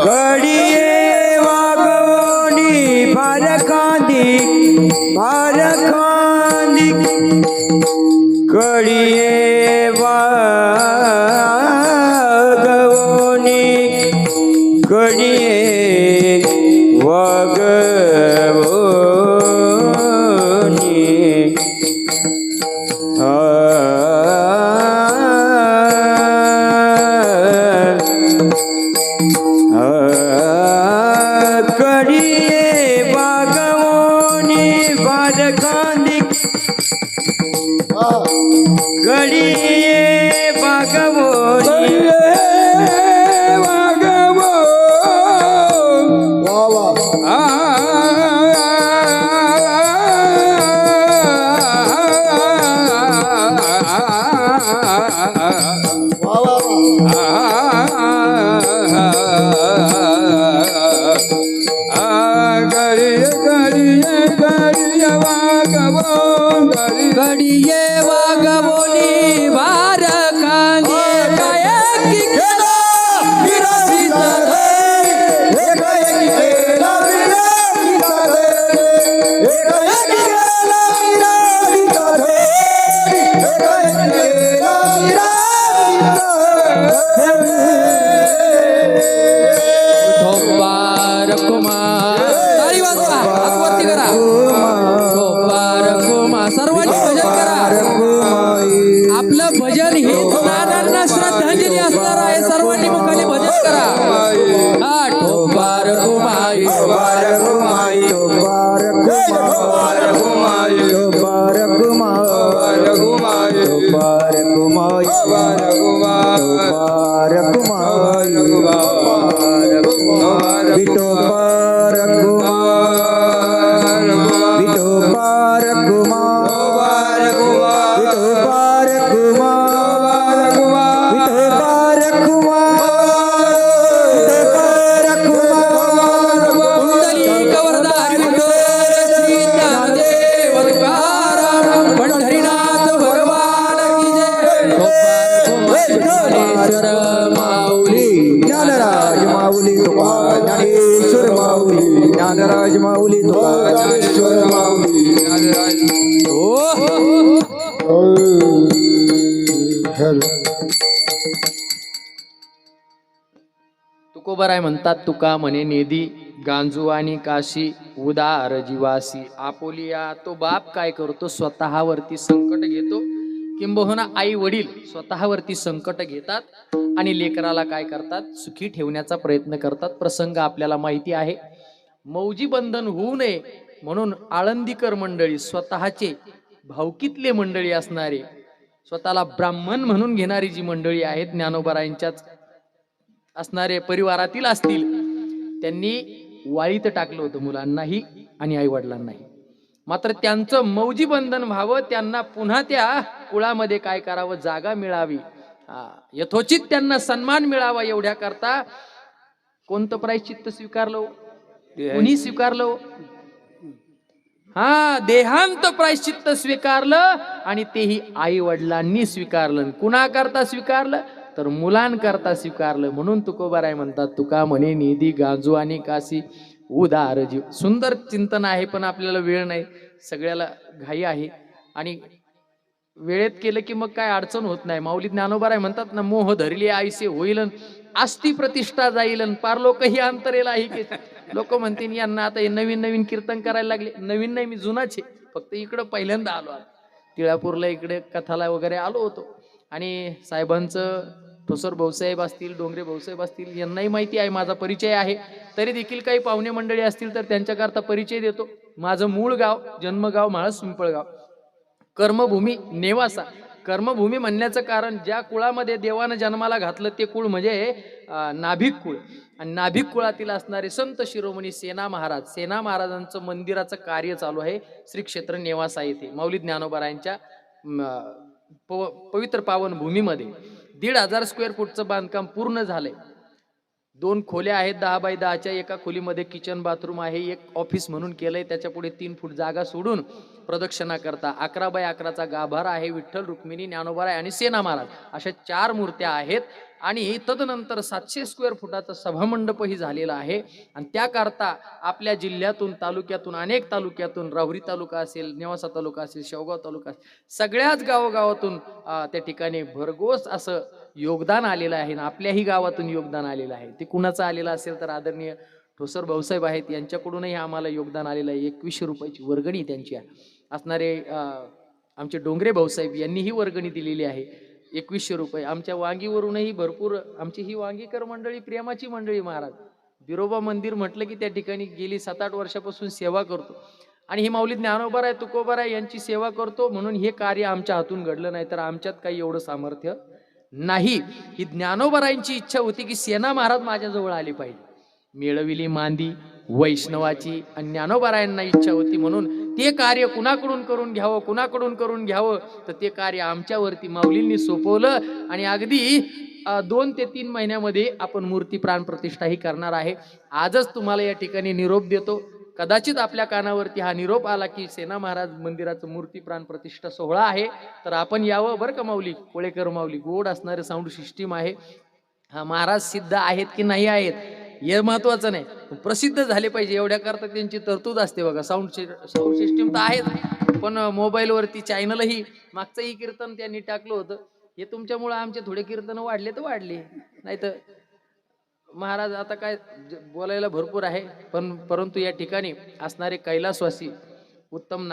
C: घडिये वागवणी फारकांदी फारकांदी घडिये वागवणी घडिये वागवणी कडिये बागवणी बारकांदी कडिये बागवणी
B: वा वा वा वा
A: घडिये वागवली भार कांदे काय की केला विरसित धोपार कुमार ताली वाजवा हातवरती करा धोपार कुमार सर्वांनी भजन करा आपलं भजन हे नानांना श्रद्धांजली असणार आहे सर्वांनी मुखाने भजन करा हा धोपार कुमार पंढरीनाथ भगवान की जय माऊली
B: ज्ञानराज माऊली ज्ञानेश्वर माऊली ज्ञानराज माऊली ज्ञानेश्वर माऊली
A: तुकोबाराय म्हणतात तुका म्हणे नेदी गांजू आणि काशी उदार जीवासी आपोलिया तो बाप काय करतो स्वतःवरती संकट घेतो किंबहुना आई वडील स्वतःवरती संकट घेतात आणि लेकराला काय करतात सुखी ठेवण्याचा प्रयत्न करतात प्रसंग आपल्याला माहिती आहे मौजी बंधन होऊ नये म्हणून आळंदीकर मंडळी स्वतःचे भावकीतले मंडळी असणारे स्वतःला ब्राह्मण म्हणून घेणारी जी मंडळी आहेत ज्ञानोबारायांच्याच असणारे परिवारातील असतील त्यांनी वाळीत टाकलं होतं मुलांनाही आणि आई वडिलांनाही मात्र त्यांचं मौजी बंधन व्हावं त्यांना पुन्हा त्या कुळामध्ये काय करावं जागा मिळावी यथोचित त्यांना सन्मान मिळावा एवढ्या करता कोणतं प्रायश्चित्त स्वीकारलं कुणी स्वीकारलं देहांत प्रायश्चित्त स्वीकारलं आणि तेही आई वडिलांनी स्वीकारलं कुणा करता स्वीकारलं तर मुलांकरता स्वीकारलं म्हणून तुकोबाराय म्हणतात तुका म्हणे निधी गांजू आणि काशी उदार जीव सुंदर चिंतन आहे पण आपल्याला वेळ नाही सगळ्याला घाई आहे आणि वेळेत केलं की मग काय अडचण होत नाही माऊली ज्ञानोबाराय म्हणतात ना मोह धरली आईसे होईल आस्ती प्रतिष्ठा जाईल पार लोक ही अंतरेला आहे की लोक म्हणतील यांना आता हे नवीन नवीन कीर्तन करायला लागले नवीन नाही मी जुनाच आहे फक्त इकडं पहिल्यांदा आलो तिळापूरला इकडे कथाला वगैरे आलो होतो आणि साहेबांचं ठोसर भाऊसाहेब असतील डोंगरे भाऊसाहेब असतील यांनाही माहिती आहे माझा परिचय आहे तरी देखील काही पाहुणे मंडळी असतील तर त्यांच्याकरता परिचय देतो माझं मूळ गाव जन्मगाव म्हाळस पिंपळगाव कर्मभूमी नेवासा कर्मभूमी म्हणण्याचं कारण ज्या कुळामध्ये देवानं जन्माला घातलं ते कुळ म्हणजे नाभिक कुळ. आणि नाभिक कुळातील असणारे संत शिरोमणी सेना महाराजांचं मंदिराचं कार्य चालू आहे श्री क्षेत्र नेवासा येथे माऊली ज्ञानोबारायांच्या पवित्र पावन भूमीमध्ये. 1,500 स्क्वेअर फूटचं बांधकाम पूर्ण झालंय. 2 खोल्या आहेत 10 बाय 10च्या. एका खोलीमध्ये किचन बाथरूम आहे. एक ऑफिस म्हणून केलंय. त्याच्या पुढे 3 फूट जागा सोडून प्रदक्षिणा करता 11 बाय 11चा गाभारा आहे. विठ्ठल, रुक्मिणी, ज्ञानोबा आणि सेना महाराज अशा 4 मूर्त्या आहेत. आणि तदनंतर 700 स्क्वेअर फुटाचा सभामंडपही झालेला आहे. आणि त्याकरता आपल्या जिल्ह्यातून, तालुक्यातून, अनेक तालुक्यातून, राहुरी तालुका असेल, नेवासा तालुका असेल, शेवगाव तालुका असेल, सगळ्याच गावोगावातून त्या ठिकाणी भरघोस असं योगदान आलेलं आहे. ना आपल्याही गावातून योगदान आलेलं आहे. ते कुणाचं आलेलं असेल तर आदरणीय ठोसर भाऊसाहेब आहेत, यांच्याकडूनही आम्हाला योगदान आलेलं आहे. 2100 रुपयाची वर्गणी त्यांची असणारे आमचे डोंगरे भाऊसाहेब यांनीही वर्गणी दिलेली आहे 2100 रुपये. आमच्या वांगीवरूनही भरपूर, आमची ही वांगीकर मंडळी प्रेमाची मंडळी महाराज. बिरोबा मंदिर म्हटलं की त्या ठिकाणी गेली 7-8 वर्षापासून सेवा करतो. आणि ही माऊली ज्ञानोबाराय तुकोबाराय यांची सेवा करतो म्हणून हे कार्य आमच्या हातून घडलं नाही. तर आमच्यात काही एवढं सामर्थ्य नाही. ही ज्ञानोबारायांची इच्छा होती की सेना महाराज माझ्याजवळ आले पाहिजे. मिळविली मांदी वैष्णवाची. आणि ज्ञानोबारायांना इच्छा होती म्हणून ते कार्य कुणाकडून करून घ्यावं तर ते कार्य आमच्यावरती माऊलींनी सोपवलं. आणि अगदी 2 ते 3 महिन्यामध्ये आपण मूर्ती प्राण प्रतिष्ठाही करणार आहे. आजच तुम्हाला या ठिकाणी निरोप देतो. कदाचित आपल्या कानावरती हा निरोप आला की सेना महाराज मंदिराचं मूर्ती प्राण प्रतिष्ठा सोहळा आहे तर आपण यावं बरं का. माऊली कोळेकर माऊली गोड असणारे साऊंड सिस्टीम आहे. हा महाराज सिद्ध आहेत की नाही आहेत हे महत्वाचं नाही, प्रसिद्ध झाले पाहिजे एवढ्याकरता त्यांची तरतूद असते बघा. साऊंड सिस्टीम तर आहेच, पण मोबाईलवरती चॅनलही, मागचंही कीर्तन त्यांनी टाकलं होतं. हे तुमच्यामुळे आमचे थोडे कीर्तन वाढले तर वाढले, नाही तर महाराज आता काय बोलायला भरपूर आहे. परंतु या ठिकाणी असणारे कैलासवासी उत्तम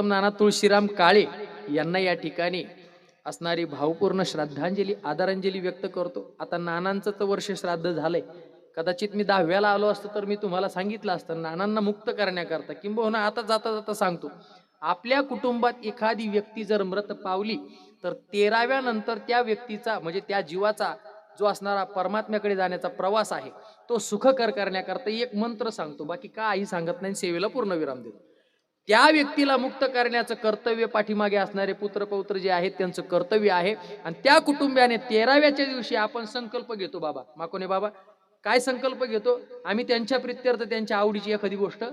A: नाना तुळशीराम काळे यांना या ठिकाणी असणारी भावपूर्ण श्रद्धांजली, आदरांजली व्यक्त करतो. आता नानांचं तर वर्ष श्राद्ध झालंय. कदाचित मी 10व्याला आलो असतो तर मी तुम्हाला सांगितलं असतं नानांना मुक्त करण्याकरता. किंबहुना आता जाता जाता सांगतो, आपल्या कुटुंबात एखादी व्यक्ती जर मृत पावली तर 13व्या नंतर त्या व्यक्तीचा म्हणजे त्या जीवाचा जो असणारा परमात्म्याकडे जाण्याचा प्रवास आहे तो सुखकर करण्याकरता एक मंत्र सांगतो. बाकी काही सांगत नाही, सेवेला पूर्ण विराम देतो. त्या व्यक्तीला मुक्त करण्याचं कर्तव्य पाठीमागे असणारे पुत्र पौत्र जे आहेत त्यांचं कर्तव्य आहे. आणि त्या कुटुंबियाने 13व्याच्या दिवशी आपण संकल्प घेतो. बाबा माकोने बाबा काय संकल्प घेतो? आम्ही त्यांच्या प्रित्यर्थ त्यांच्या आवडीची एखादी गोष्ट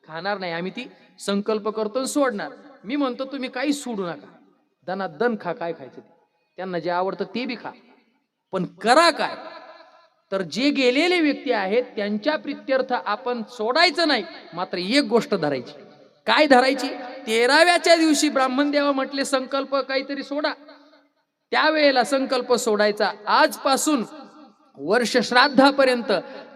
A: खाणार नाही, आम्ही ती संकल्प करतो सोडणार. मी म्हणतो तुम्ही काही सोडू नका, दनादन खा, काय खायचं ते, त्यांना जे आवडतं ते बी खा, पण करा काय तर जे गेलेले व्यक्ती आहेत त्यांच्या प्रित्यर्थ आपण सोडायचं नाही, मात्र एक गोष्ट धरायची. काय धरायची? 13व्याच्या दिवशी ब्राह्मणदेवा म्हटले संकल्प काहीतरी सोडा, त्यावेळेला संकल्प सोडायचा. आजपासून वर्ष श्राद्धापर्यंत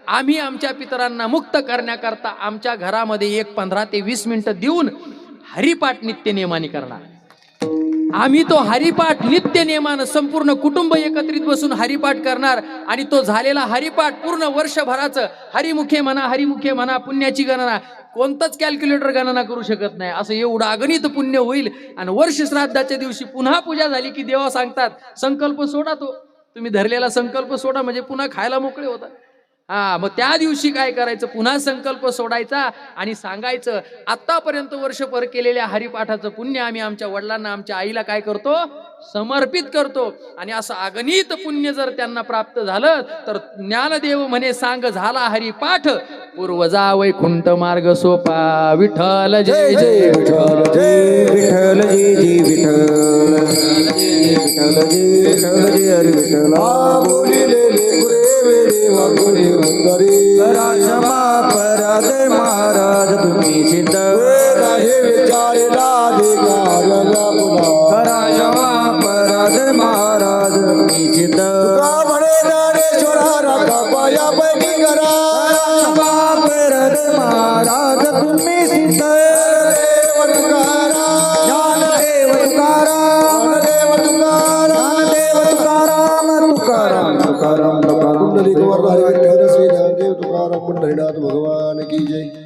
A: आम्ही आमच्या पितरांना मुक्त करण्याकरता आमच्या घरामध्ये एक 15 ते 20 मिनिटं देऊन हरिपाठ नित्य नियमाने करणार. आम्ही तो हरिपाठ नित्य नियमानं संपूर्ण कुटुंब एकत्रित बसून हरिपाठ करणार. आणि तो झालेला हरिपाठ पूर्ण वर्षभराचं हरिमुखे म्हणा पुण्याची गणना कोणताच कॅल्क्युलेटर गणना करू शकत नाही, असं एवढं अगणित पुण्य होईल. आणि वर्ष श्राद्धाच्या दिवशी पुन्हा पूजा झाली की देवा सांगतात संकल्प सोडा, तो तुम्ही धरलेला संकल्प सोडा, म्हणजे पुन्हा खायला मोकळे होता. मग त्या दिवशी काय करायचं? पुन्हा संकल्प सोडायचा आणि सांगायचं आतापर्यंत वर्षभर केलेल्या हरिपाठाचं पुण्य आम्ही आमच्या वडिलांना, आमच्या आईला काय करतो? समर्पित करतो. आणि असं अगणित पुण्य जर त्यांना प्राप्त झालं तर ज्ञानदेव म्हणे सांग झाला हरिपाठ, पूर्वजा वैकुंठ मार्ग सोपा. विठ्ठल जय जय विठ्ठल,
B: जय विठ्ठल जय जय विठ्ठल, विठ्ठल जय विठ्ठल जय हरी विठ्ठल. बोलिलेले गुरुवे देवा गुरु वंदरे,
C: क्षमा पराध महाराज तुम्ही सिद्ध,
B: हे विचारला अधिकाराला पुन्हा.
C: क्षमा पराध महाराज तुम्ही सिद्ध,
B: म्हणे ज्ञानेश्वरा राखा पायापैकी करा.
C: क्षमा पराध महाराज तुम्ही सिद्ध,
B: देव तुकाराम,
C: ज्ञानदेव तुकाराम,
B: देव तुकाराम,
C: देव तुकाराम, तुकाराम तुकाराम.
B: कुंडलिक वरदारी विठ्ठल श्री ज्ञानदेव तुकाराम पंढरीनाथ भगवान की जय.